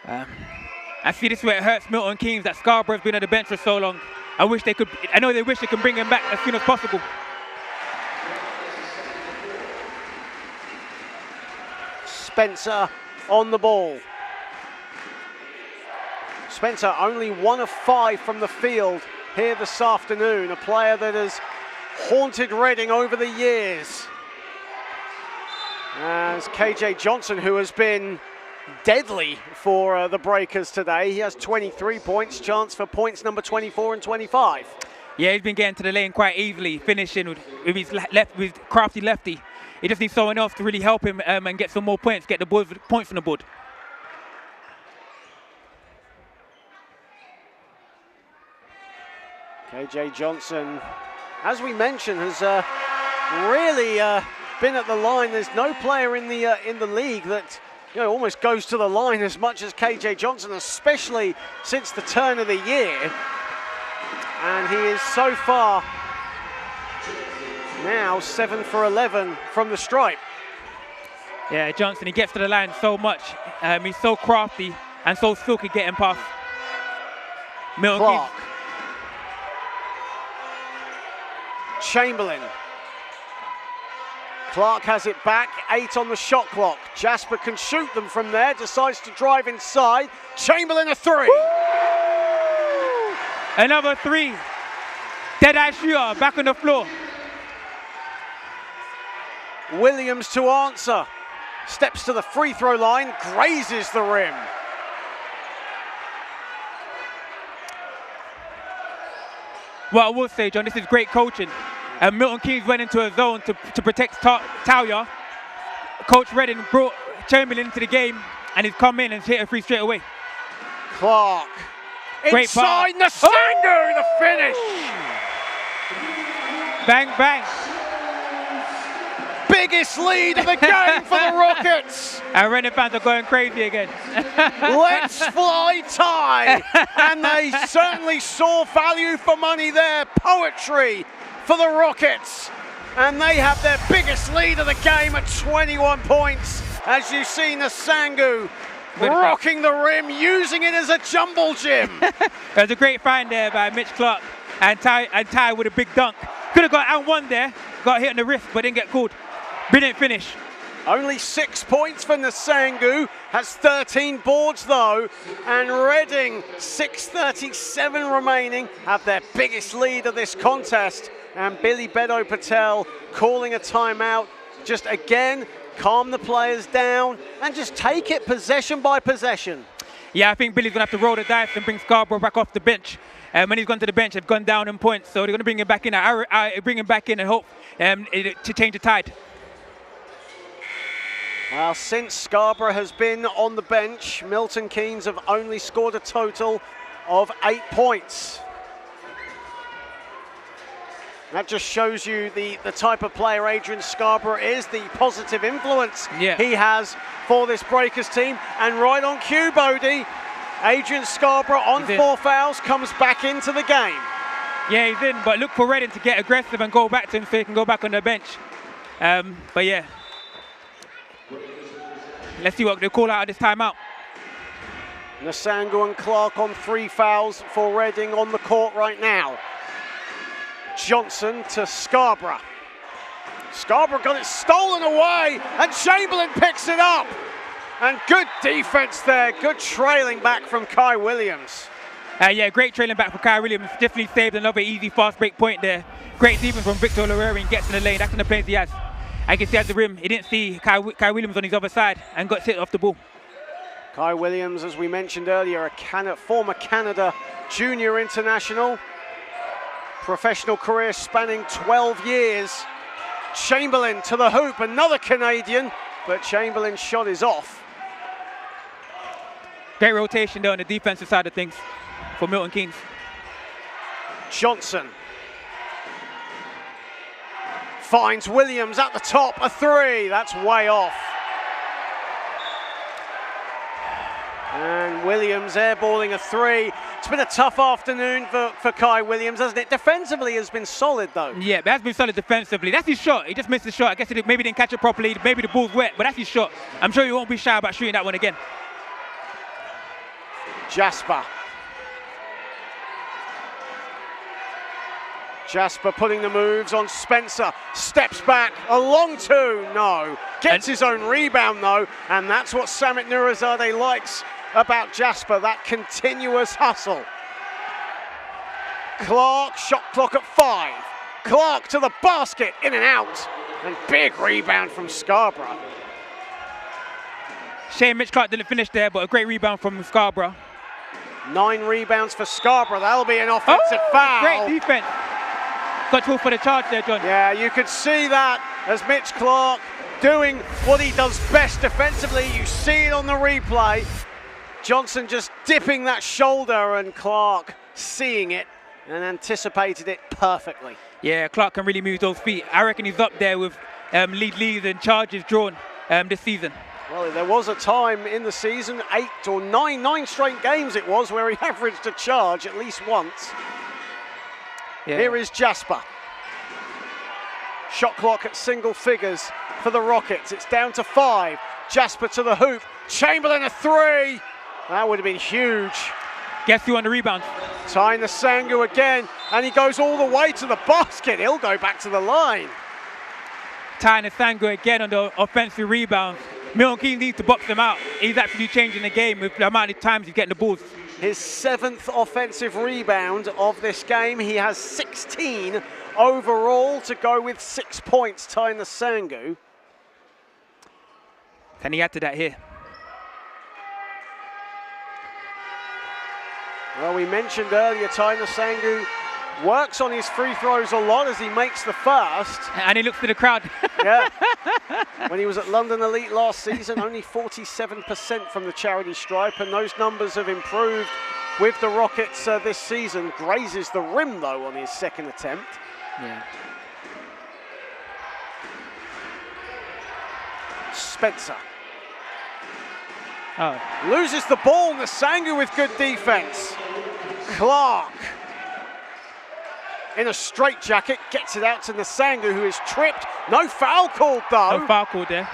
I see this is where it hurts Milton Keynes that Scarborough's been on the bench for so long. I know they wish they could bring him back as soon as possible. Spencer on the ball. Spencer only 1 of 5 from the field here this afternoon, a player that has haunted Reading over the years. As KJ Johnson, who has been deadly for the Breakers today, he has 23 points, chance for points number 24 and 25. Yeah, he's been getting to the lane quite easily, finishing with his crafty lefty. He just needs someone else to really help him and get some more points, get the points from the board. KJ Johnson, as we mentioned, has really been at the line. There's no player in the league that almost goes to the line as much as KJ Johnson, especially since the turn of the year. And he is so far now 7 for 11 from the stripe. Yeah, Johnson, he gets to the line so much. He's so crafty and so silky getting past Milton Clark. Chamberlain. Clark has it back, 8 on the shot clock. Jasper can shoot them from there, decides to drive inside. Chamberlain a 3. Woo! Another 3. Dead-eye shooter, back on the floor. Williams to answer. Steps to the free throw line, grazes the rim. Well, I will say, John, this is great coaching. Milton Keynes went into a zone to protect Tawiah. Coach Reading brought Chamberlain into the game, and he's come in and hit a free straight away. Clark. Great inside Nasangu, the finish. Bang, bang. Biggest lead of the game for the Rockets. And Reading fans are going crazy again. Let's fly Ty. And they certainly saw value for money there. Poetry for the Rockets. And they have their biggest lead of the game at 21 points. As you see Nasangu rocking the rim, using it as a jumble gym. There's a great find there by Mitch Clark. And Ty with a big dunk. Could have got and one there. Got hit on the wrist, but didn't get called. Brilliant finish. Only 6 points for Nasangu, has 13 boards though, and Reading, 6:37 remaining, have their biggest lead of this contest, and Billy Bedo Patel calling a timeout just again calm the players down and just take it possession by possession. Yeah, I think Billy's going to have to roll the dice and bring Scarborough back off the bench. When he's gone to the bench, they've gone down in points, so they're going to bring him back in. Bring him back in and hope to change the tide. Well, since Scarborough has been on the bench, Milton Keynes have only scored a total of 8 points. That just shows you the type of player Adrian Scarborough is, the positive influence he has for this Breakers team. And right on cue, Bode, Adrian Scarborough on 4 fouls comes back into the game. Yeah, he's in, but look for Reading to get aggressive and go back to him so he can go back on the bench. But yeah, let's see what they call out of this timeout. Nasangu and Clark on 3 fouls for Reading on the court right now. Johnson to Scarborough. Scarborough got it stolen away, and Chamberlain picks it up. And good defense there, good trailing back from Kai Williams. Yeah, great trailing back from Kai Williams. Definitely saved another easy fast break point there. Great defense from Victor Loreri, gets in the lane. That's in the place he has. I can see at the rim, he didn't see Kai Williams on his other side and got hit off the ball. Kai Williams, as we mentioned earlier, a former Canada junior international. Professional career spanning 12 years. Chamberlain to the hoop, another Canadian, but Chamberlain's shot is off. Great rotation there on the defensive side of things for Milton Keynes. Johnson finds Williams at the top, a 3, that's way off. And Williams airballing a 3. It's been a tough afternoon for Kai Williams, hasn't it? Defensively has been solid, though. Yeah, but has been solid defensively. That's his shot. He just missed the shot. I guess he maybe didn't catch it properly. Maybe the ball's wet, but that's his shot. I'm sure he won't be shy about shooting that one again. Jasper. Jasper putting the moves on Spencer. Steps back, a long 2, no. Gets his own rebound, though, and that's what Samit Nurizadeh likes about Jasper, that continuous hustle. Clark, shot clock at 5. Clark to the basket, in and out. And big rebound from Scarborough. Shame Mitch Clark didn't finish there, but a great rebound from Scarborough. 9 rebounds for Scarborough. That'll be an offensive foul. Great defense. Got 2 for the charge there, John. Yeah, you could see that as Mitch Clark doing what he does best defensively. You see it on the replay. Johnson just dipping that shoulder, and Clark seeing it and anticipated it perfectly. Yeah, Clark can really move those feet. I reckon he's up there with leads and charges drawn this season. Well, there was a time in the season, 8 or 9 straight games it was, where he averaged a charge at least once. Yeah. Here is Jasper. Shot clock at single figures for the Rockets. It's down to 5. Jasper to the hoop. Chamberlain a 3. That would have been huge. Guess who on the rebound? Tying the Sangu again, and he goes all the way to the basket. He'll go back to the line. Tying the Sangu again on the offensive rebound. Milton Keynes needs to box him out. He's actually changing the game with the amount of times he's getting the balls. His 7th offensive rebound of this game. He has 16 overall to go with 6 points, tying the Sangu. Can he add to that here? Well, we mentioned earlier, Tyler Sangu works on his free throws a lot as he makes the first. And he looks to the crowd. Yeah. When he was at London Elite last season, only 47% from the charity stripe, and those numbers have improved with the Rockets this season. Grazes the rim, though, on his 2nd attempt. Yeah. Spencer. Oh. Loses the ball, Nasangu with good defense. Clark in a straitjacket gets it out to Nasangu, who is tripped. No foul called, though. No foul called there.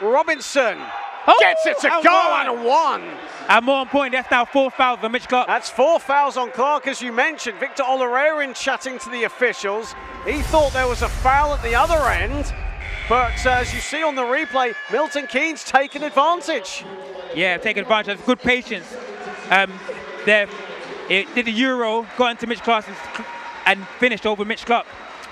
Robinson gets it to go and a 1. And more important, that's now 4 fouls on Mitch Clark. That's 4 fouls on Clark, as you mentioned. Victor Olorerin chatting to the officials. He thought there was a foul at the other end. But as you see on the replay, Milton Keynes taking advantage. Yeah, taking advantage. That's good patience. It did the Euro, got into Mitch Clark and finished over Mitch Clark.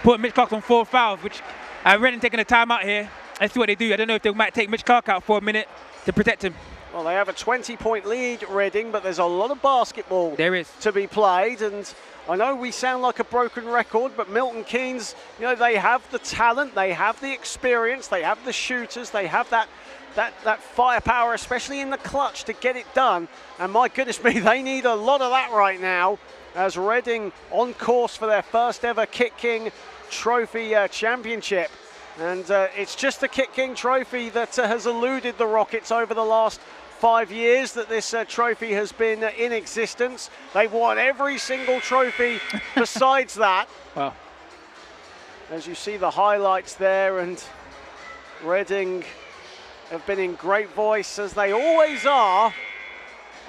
Put Mitch Clark on 4 fouls, which Reading taking a time out here. Let's see what they do. I don't know if they might take Mitch Clark out for a minute to protect him. Well, they have a 20-point lead, Reading, but there's a lot of basketball There is. to be played. And I know we sound like a broken record, but Milton Keynes, you know, they have the talent, they have the experience, they have the shooters, they have that firepower, especially in the clutch, to get it done. And my goodness me, they need a lot of that right now, as Reading on course for their first ever KitKing Trophy championship. And it's just the KitKing Trophy that has eluded the Rockets over the last 5 years that this trophy has been in existence. They've won every single trophy besides that. Wow. As you see the highlights there, and Reading have been in great voice, as they always are.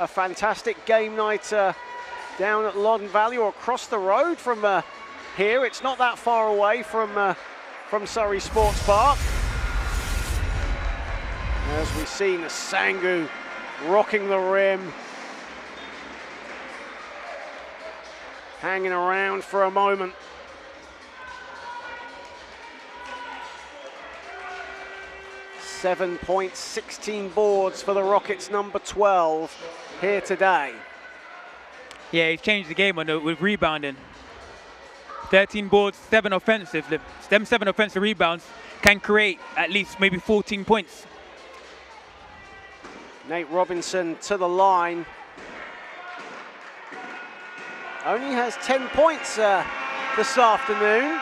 A fantastic game night down at Loddon Valley, or across the road from here. It's not that far away from Surrey Sports Park. As we see Nsangu rocking the rim, hanging around for a moment. Seven points, 16 boards for the Rockets, number 12 here today. Yeah, he's changed the game with rebounding. 13 boards, 7 offensive. Them 7 offensive rebounds can create at least maybe 14 points. Nate Robinson to the line. Only has 10 points this afternoon.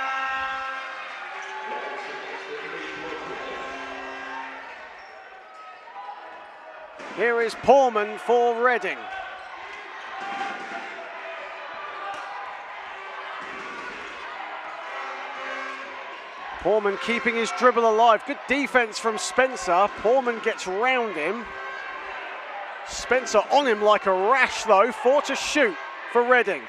Here is Porman for Reading. Porman keeping his dribble alive. Good defense from Spencer. Porman gets round him. Spencer on him like a rash though. 4 to shoot for Reading.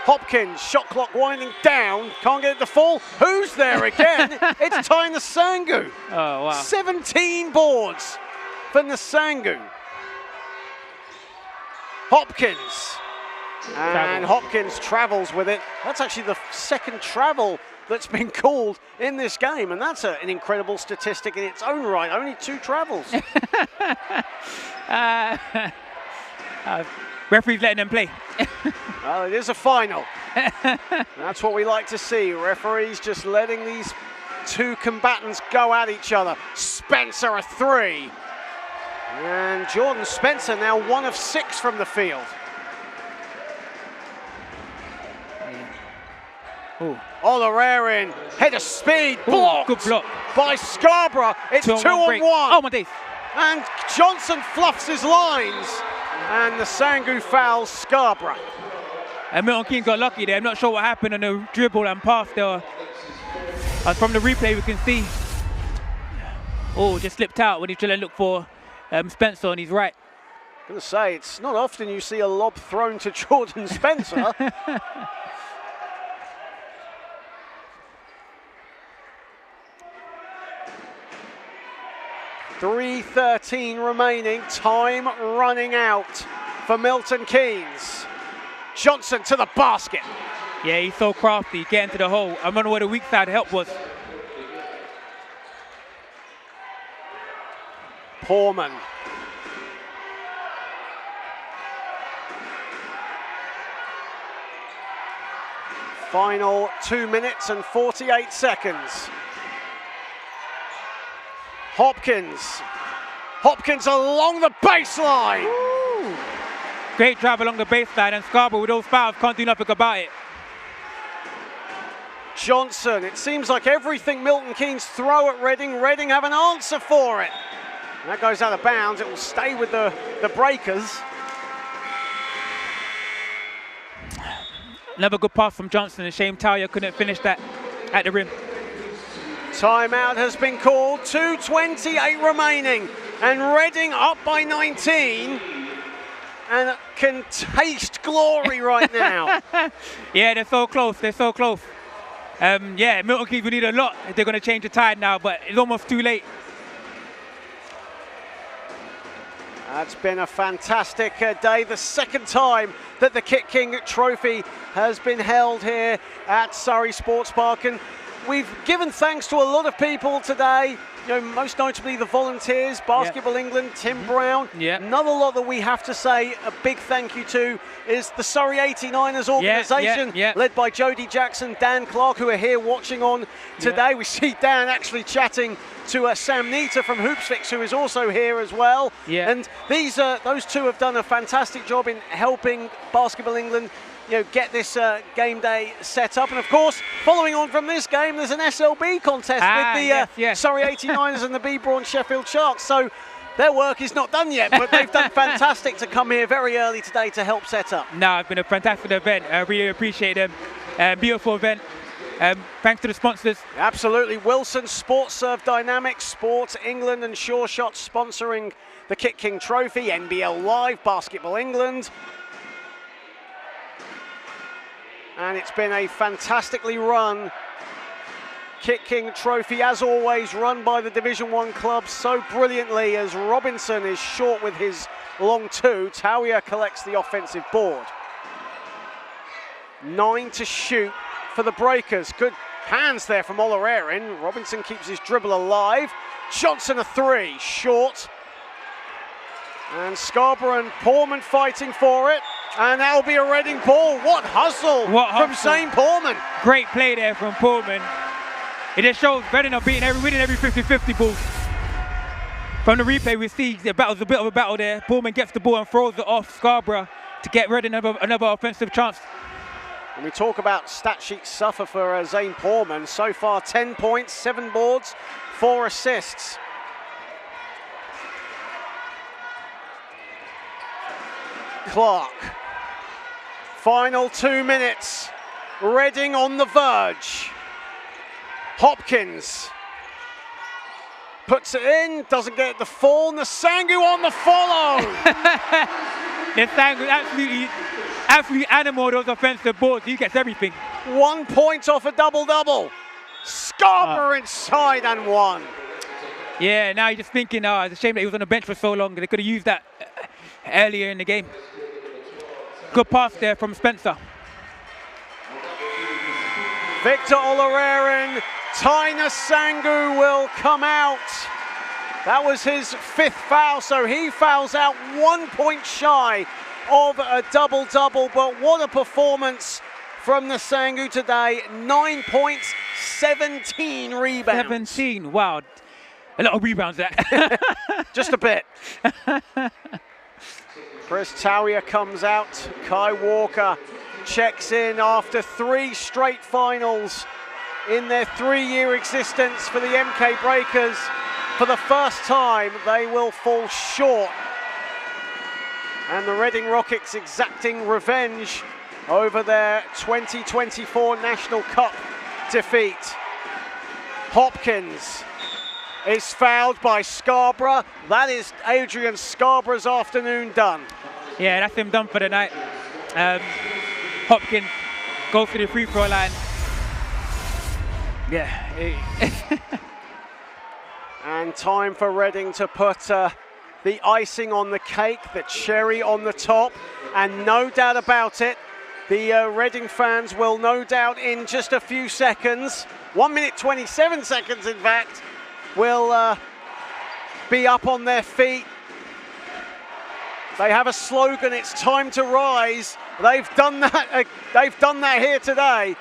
Hopkins, shot clock winding down. Can't get it to fall. Who's there again? It's Ty Nsangu. Oh, wow. 17 boards for Nsangu. Hopkins. And Hopkins travels with it. That's actually the second travel that's been called in this game, and that's an incredible statistic in its own right. Only 2 travels. Referee's letting them play. Well, it is a final. That's what we like to see. Referees just letting these 2 combatants go at each other. Spencer a 3. And Jordan Spencer now 1 of 6 from the field. Ooh. Olarerin, head of speed, blocked. Good block by Scarborough. It's 2 on 1. Oh my days. And Johnson fluffs his lines. And Nsangu fouls Scarborough. And Milton Keynes got lucky there. I'm not sure what happened on the dribble and pass there. From the replay we can see. Oh, just slipped out when he's trying to look for Spencer on his right. I'm going to say, it's not often you see a lob thrown to Jordan Spencer. 3:13 remaining, time running out for Milton Keynes. Johnson to the basket. Yeah, he's so crafty, getting to the hole. I wonder where the weak side help was. Porman. Final 2 minutes and 48 seconds. Hopkins along the baseline. Ooh. Great drive along the baseline, and Scarborough with those fouls can't do nothing about it. Johnson, it seems like everything Milton Keynes throw at Reading, Reading have an answer for it. And that goes out of bounds. It will stay with the breakers. Another good pass from Johnson, and shame Talia couldn't finish that at the rim. Timeout has been called, 2:28 remaining, and Reading up by 19 and can taste glory right now. Yeah, they're so close, they're so close. Yeah, Milton Keynes will need a lot if they're going to change the tide now, but it's almost too late. That's been a fantastic day, the second time that the KitKing Trophy has been held here at Surrey Sports Park. And we've given thanks to a lot of people today, you know, most notably the volunteers, Basketball England, Tim Brown. Another lot that we have to say a big thank you to is the Surrey 89ers organisation, led by Jody Jackson, Dan Clark, who are here watching on today. We see Dan actually chatting to Sam Nita from Hoopsfix, who is also here as well. And those two have done a fantastic job in helping Basketball England, you know, get this game day set up. And of course, following on from this game, there's an SLB contest with the Surrey 89ers and the B Braun Sheffield Sharks. So their work is not done yet, but they've done fantastic to come here very early today to help set up. No, it's been a fantastic event. I really appreciate them. Beautiful event. Thanks to the sponsors. Absolutely. Wilson, Sports Serve Dynamics, Sports England and Sure Shot sponsoring the KitKing Trophy, NBL Live, Basketball England. And it's been a fantastically run KitKing Trophy, as always, run by the Division 1 club so brilliantly, as Robinson is short with his long two. Tawiah collects the offensive board. 9 to shoot for the Breakers. Good hands there from Olarerin. Robinson keeps his dribble alive. Johnson a three, short. And Scarborough and Portman fighting for it. And that'll be a Reading ball. What hustle from Zane Portman. Great play there from Portman. It just shows Reading are winning every 50-50 ball. From the replay, we see the battle's a bit of a battle there. Portman gets the ball and throws it off Scarborough to get Reading another offensive chance. When we talk about stat sheet suffer for Zane Portman, so far 10 points, 7 boards, 4 assists. Clark. Final 2 minutes. Reading on the verge. Hopkins puts it in, doesn't get the fall. Nasangu on the follow. Nasangu absolutely animal those offensive boards. He gets everything. 1 point off a double-double. Scarborough inside and one. Yeah, now you're just thinking, it's a shame that he was on the bench for so long. They could have used that earlier in the game. Good pass there from Spencer. Victor Olarerin, Tyner Sangu will come out. That was his 5th foul, so he fouls out 1 point shy of a double-double, but what a performance from Nasangu today. 9 points, 17 rebounds. 17, wow. A lot of rebounds there. Just a bit. Chris Tawiah comes out. Kai Walker checks in after 3 straight finals in their 3-year existence for the MK Breakers. For the first time, they will fall short. And the Reading Rockets exacting revenge over their 2024 National Cup defeat. Hopkins is fouled by Scarborough. That is Adrian Scarborough's afternoon done. Yeah, that's him done for the night. Hopkins goes to the free throw line. Yeah. And time for Reading to put the icing on the cake, the cherry on the top. And no doubt about it, the Reading fans will no doubt in just a few seconds, 1 minute 27 seconds in fact, will be up on their feet. They have a slogan, it's time to rise. They've done that here today.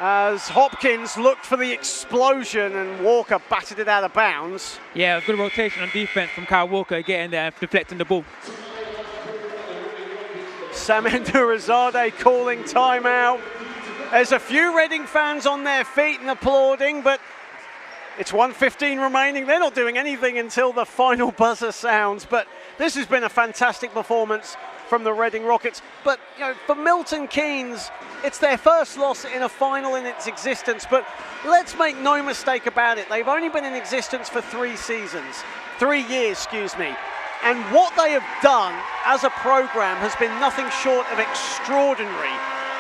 As Hopkins looked for the explosion and Walker batted it out of bounds. Yeah, it was good rotation on defense from Kyle Walker, getting there, deflecting the ball. Samenda Razade calling timeout. There's a few Reading fans on their feet and applauding, but it's 1:15 remaining. They're not doing anything until the final buzzer sounds. But this has been a fantastic performance from the Reading Rockets. But you know, for Milton Keynes, it's their first loss in a final in its existence. But let's make no mistake about it. They've only been in existence for 3 years, excuse me. And what they have done as a program has been nothing short of extraordinary.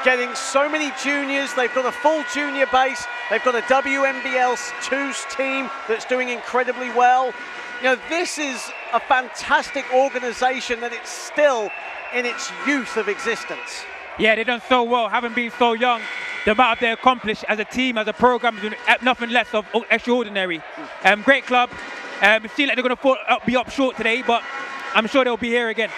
Getting so many juniors, they've got a full junior base, they've got a WNBL2 team that's doing incredibly well. You know, this is a fantastic organization that it's still in its youth of existence. Yeah, they've done so well, having been so young. the amount they accomplished as a team, as a program, is nothing less of extraordinary. Great club. It seems like they're going to be up short today, but I'm sure they'll be here again.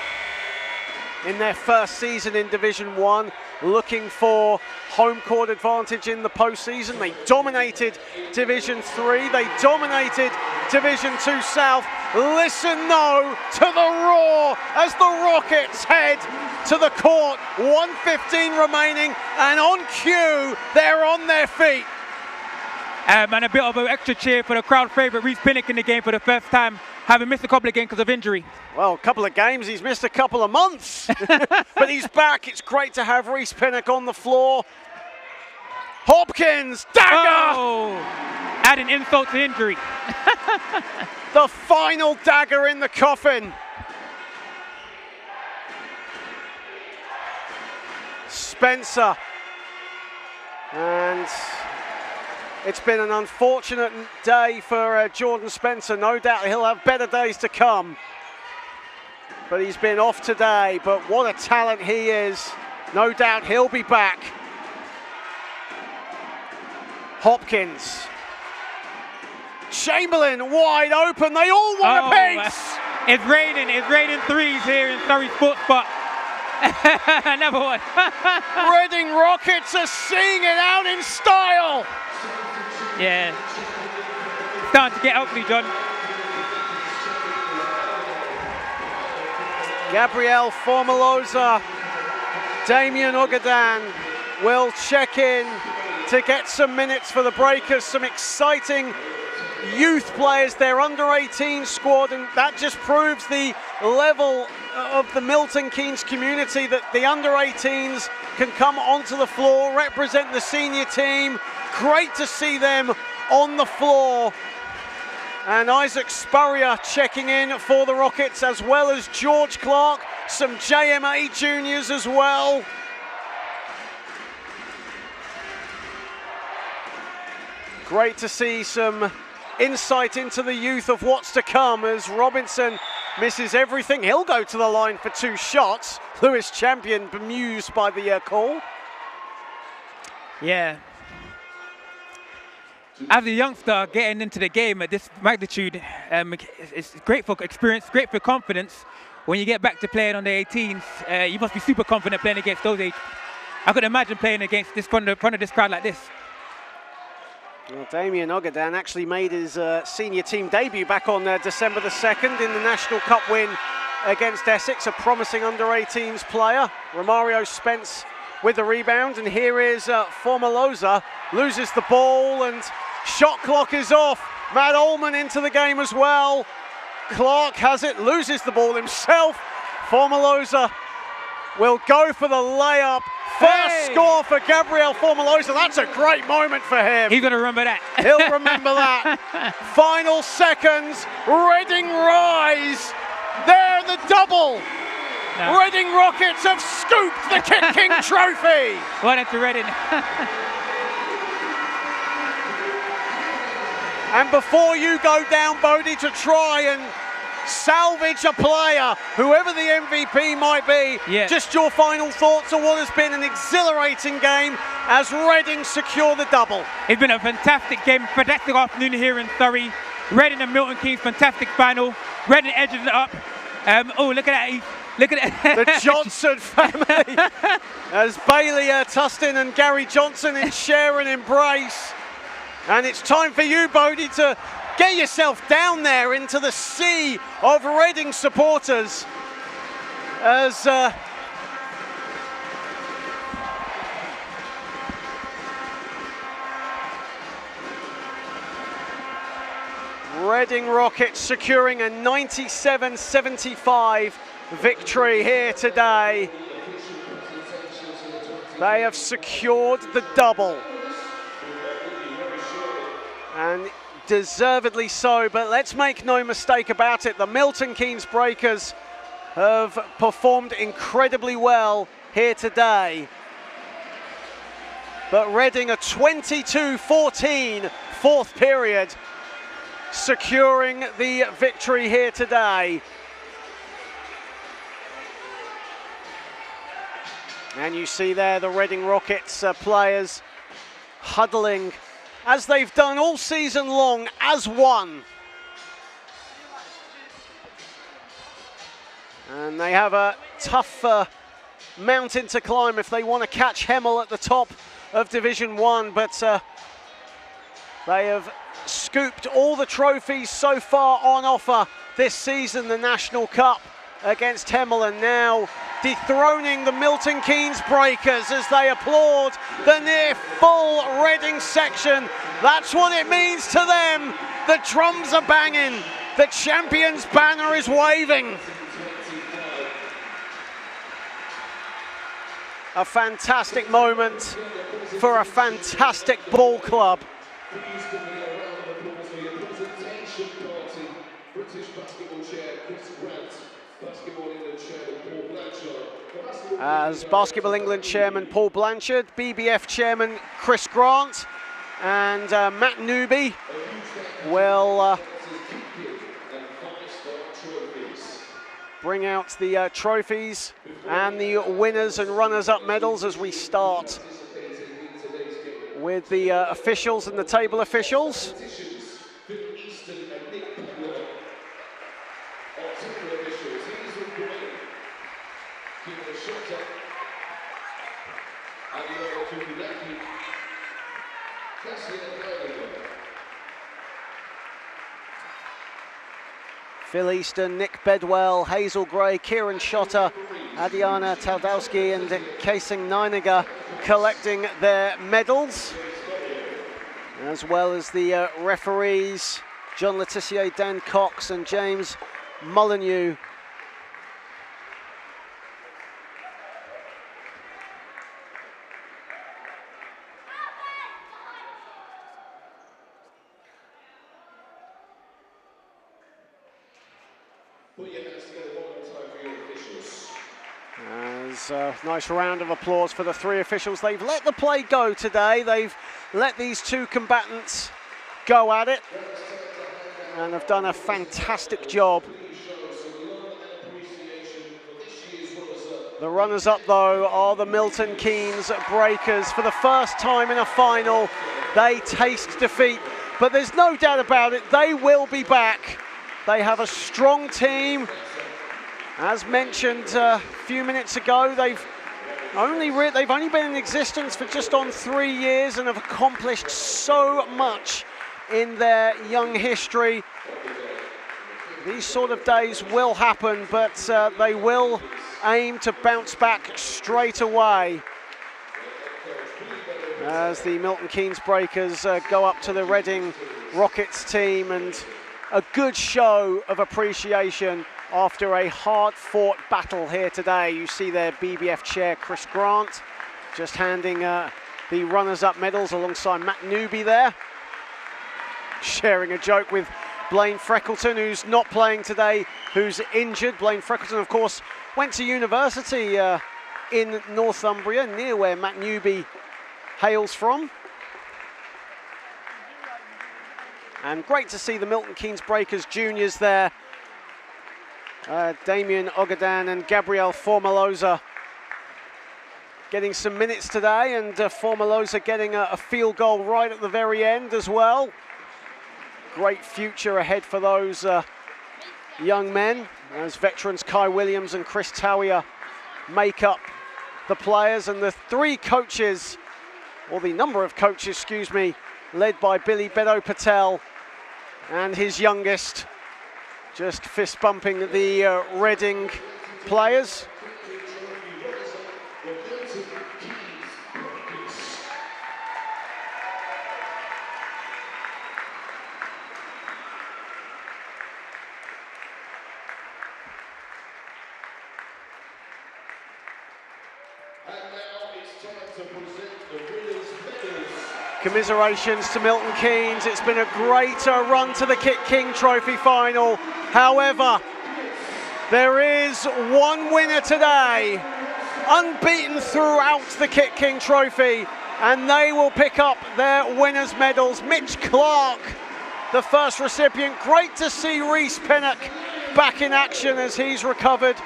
In their first season in Division 1, looking for home court advantage in the postseason. They dominated Division 3, they dominated Division 2 South. Listen though to the roar as the Rockets head to the court. 1:15 remaining, and on cue, they're on their feet. And a bit of an extra cheer for the crowd favourite, Reece Pinnock, in the game for the first time, having missed a couple of games because of injury. Well, a couple of games, he's missed a couple of months, but he's back. It's great to have Reece Pinnock on the floor. Hopkins, dagger! Oh, adding insult to injury. The final dagger in the coffin. Spencer. And it's been an unfortunate day for Jordan Spencer. No doubt he'll have better days to come. But he's been off today. But what a talent he is. No doubt he'll be back. Hopkins. Chamberlain wide open. They all want a piece. It's raining threes here in Surrey Sports Park. Another one. Reading Rockets are seeing it out in style. Yeah. Starting to get ugly, John. Gabriel Formolosa, Damien Ogadan will check in to get some minutes for the Breakers. Some exciting youth players, their under-18 squad, and that just proves the level of the Milton Keynes community, that the under-18s can come onto the floor, represent the senior team. Great to see them on the floor. And Isaac Spurrier checking in for the Rockets, as well as George Clark, some JMA juniors as well. Great to see some insight into the youth of what's to come as Robinson misses everything. He'll go to the line for 2 shots. Lewis Champion bemused by the call. Yeah. As a youngster getting into the game at this magnitude, it's great for experience, great for confidence. When you get back to playing on the 18s, you must be super confident playing against those age. I could imagine playing against this front of this crowd like this. Well, Damien Ogadan actually made his senior team debut back on December the 2nd in the National Cup win against Essex, a promising under-18s player. Romario Spence with the rebound, and here is Formolosa, loses the ball, and shot clock is off. Matt Ullman into the game as well. Clark has it, loses the ball himself. Formolosa will go for the layup. First score for Gabriel Formolosa. That's a great moment for him. He's going to remember that. He'll remember that. Final seconds, Reading rise. There, the double. No. Reading Rockets have scooped the KitKing Trophy. Well done to Reading. And before you go down, Bode, to try and salvage a player, whoever the MVP might be, just your final thoughts on what has been an exhilarating game as Reading secure the double. It's been a fantastic game, fantastic afternoon here in Surrey. Reading and Milton Keynes, fantastic final. Reading edges it up. Oh, look at that. Look at it. The Johnson family. As Bailey Tustin and Gary Johnson share an embrace. And it's time for you, Bode, to get yourself down there into the sea of Reading supporters. As Reading Rockets securing a 97-75 victory here today. They have secured the double. And deservedly so, but let's make no mistake about it, the Milton Keynes Breakers have performed incredibly well here today. But Reading a 22-14 fourth period, securing the victory here today. And you see there the Reading Rockets players huddling, as they've done all season long, as one. And they have a tough mountain to climb if they want to catch Hemel at the top of Division 1, but they have scooped all the trophies so far on offer this season, the National Cup against Hemel, and now dethroning the Milton Keynes Breakers as they applaud the near full Reading section. That's what it means to them. The drums are banging, the champions banner is waving. A fantastic moment for a fantastic ball club. As Basketball England chairman Paul Blanchard, BBF chairman Chris Grant, and Matt Newby will bring out the trophies and the winners and runners-up medals as we start with the officials and the table officials. Phil Easton, Nick Bedwell, Hazel Gray, Kieran Shotter, Adiana Taldowski and Kasing Neiniger collecting their medals, as well as the referees, John Letitia, Dan Cox and James Molyneux. As a nice round of applause for the three officials. They've let the play go today. They've let these two combatants go at it and have done a fantastic job. The runners-up, though, are the Milton Keynes Breakers. For the first time in a final, they taste defeat. But there's no doubt about it, they will be back. They have a strong team. As mentioned a few minutes ago, they've only been in existence for just on 3 years and have accomplished so much in their young history. These sort of days will happen, but they will aim to bounce back straight away as the Milton Keynes Breakers go up to the Reading Rockets team, and a good show of appreciation after a hard-fought battle here today. You see their BBF chair, Chris Grant, just handing the runners-up medals alongside Matt Newby there, sharing a joke with Blaine Freckleton, who's not playing today, who's injured. Blaine Freckleton, of course, went to university in Northumbria, near where Matt Newby hails from. And great to see the Milton Keynes Breakers juniors there. Damien Ogadan and Gabriel Formaloza getting some minutes today, and Formaloza getting a field goal right at the very end as well. Great future ahead for those young men, as veterans Kai Williams and Chris Towia make up the players, and the three coaches, or the number of coaches, excuse me, led by Billy Bedo Patel and his youngest, just fist bumping the Reading players. Commiserations to Milton Keynes. It's been a great run to the KitKing Trophy final. However, there is one winner today, unbeaten throughout the KitKing Trophy, and they will pick up their winners' medals. Mitch Clark, the first recipient. Great to see Reese Pennock back in action as he's recovered,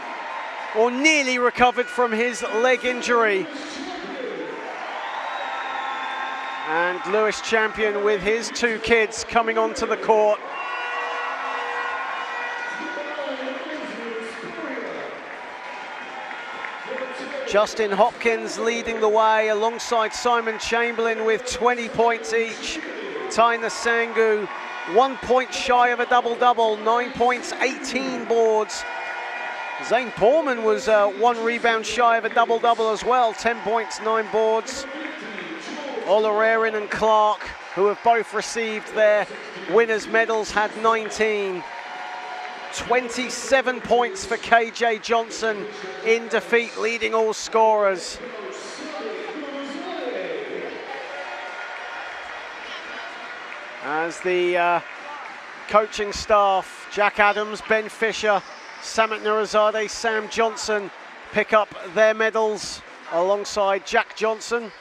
or nearly recovered, from his leg injury. And Lewis Champion with his 2 kids coming onto the court. Justin Hopkins leading the way alongside Simon Chamberlain with 20 points each. Taina Sangu 1 point shy of a double-double, 9 points, 18 boards. Zane Porman was 1 rebound shy of a double-double as well, 10 points, 9 boards. Olarerin and Clark, who have both received their winners' medals, had 19. 27 points for KJ Johnson in defeat, leading all scorers. As the coaching staff, Jack Adams, Ben Fisher, Samit Nurizadeh, Sam Johnson, pick up their medals alongside Jack Johnson.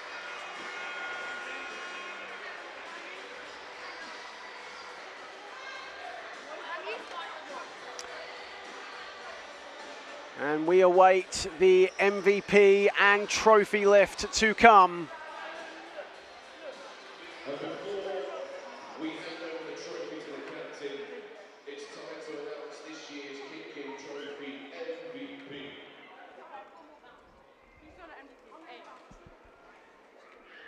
And we await the MVP and trophy lift to come. And before we hand over the trophy to the captain, it's time to announce this year's KitKing Trophy MVP.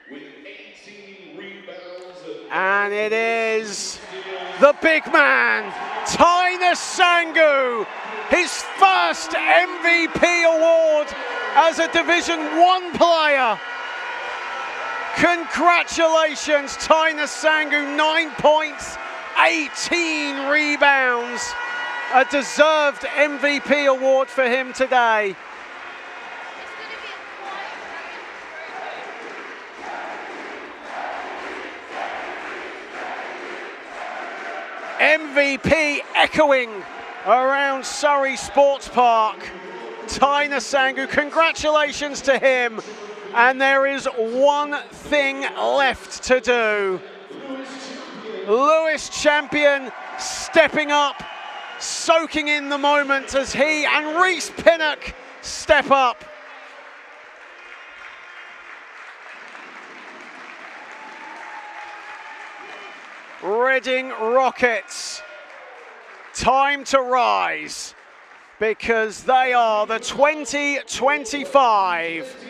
With 18 rebounds And it is the big man, Taina Sangu, his first MVP award as a Division 1 player. Congratulations, Taina Sangu, 9 points, 18 rebounds. A deserved MVP award for him today. MVP echoing around Surrey Sports Park. Taina Sangu, congratulations to him. And there is one thing left to do. Lewis Champion stepping up, soaking in the moment as he and Reese Pinnock step up. Reading Rockets, time to rise, because they are the 2025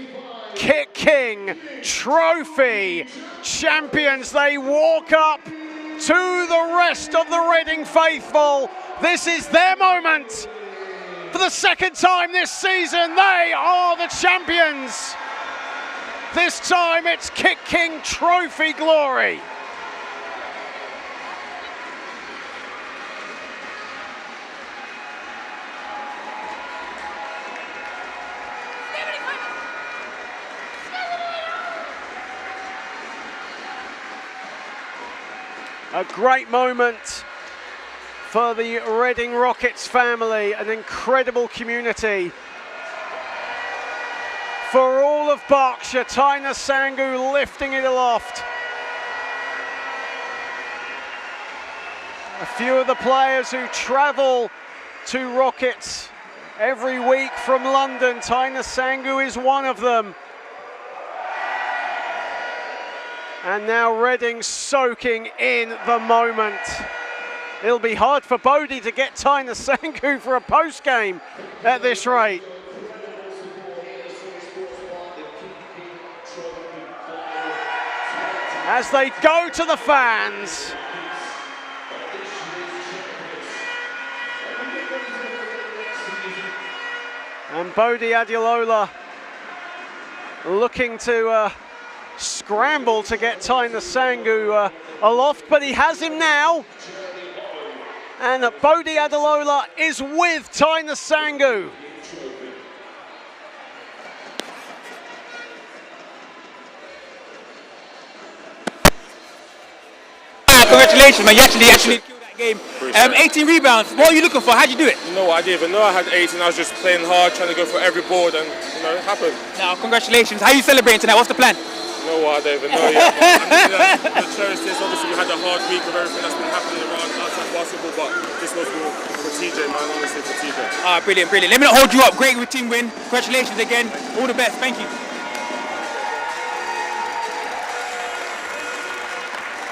KitKing Trophy champions. They walk up to the rest of the Reading faithful. This is their moment. For the second time this season, they are the champions. This time it's KitKing Trophy glory. A great moment for the Reading Rockets family, an incredible community. For all of Berkshire, Taina Sangu lifting it aloft. A few of the players who travel to Rockets every week from London, Taina Sangu is one of them. And now Reading soaking in the moment. It'll be hard for Bode to get Taina Sangu for a post game at this rate. As they go to the fans. And Bode Adeluola looking to scramble to get Taina Sangu aloft, but he has him now. And Bode Adeluola is with Taina Sangu. Congratulations, man. You actually killed that game. 18 rebounds. What are you looking for? How'd you do it? No, I didn't even know I had 18. I was just playing hard, trying to go for every board, and it happened. Now, congratulations. How are you celebrating tonight? What's the plan? No, I don't even know yet. I mean, the cherish this. Obviously, we had a hard week of everything that's been happening around outside basketball, but this was for TJ, man. Honestly, for TJ. Brilliant, brilliant. Let me not hold you up. Great team win. Congratulations again. All the best. Thank you.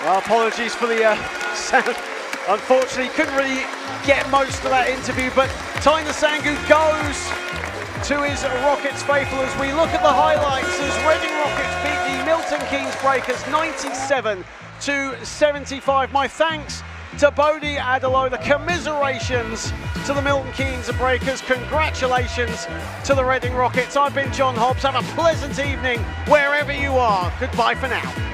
Well, apologies for the sound. Unfortunately, couldn't really get most of that interview, but Taina Sangu goes to his Rockets faithful as we look at the highlights as Reading Rockets beat the Milton Keynes Breakers 97-75. My thanks to Bode Adeluola, commiserations to the Milton Keynes Breakers, congratulations to the Reading Rockets. I've been John Hobbs. Have a pleasant evening wherever you are. Goodbye for now.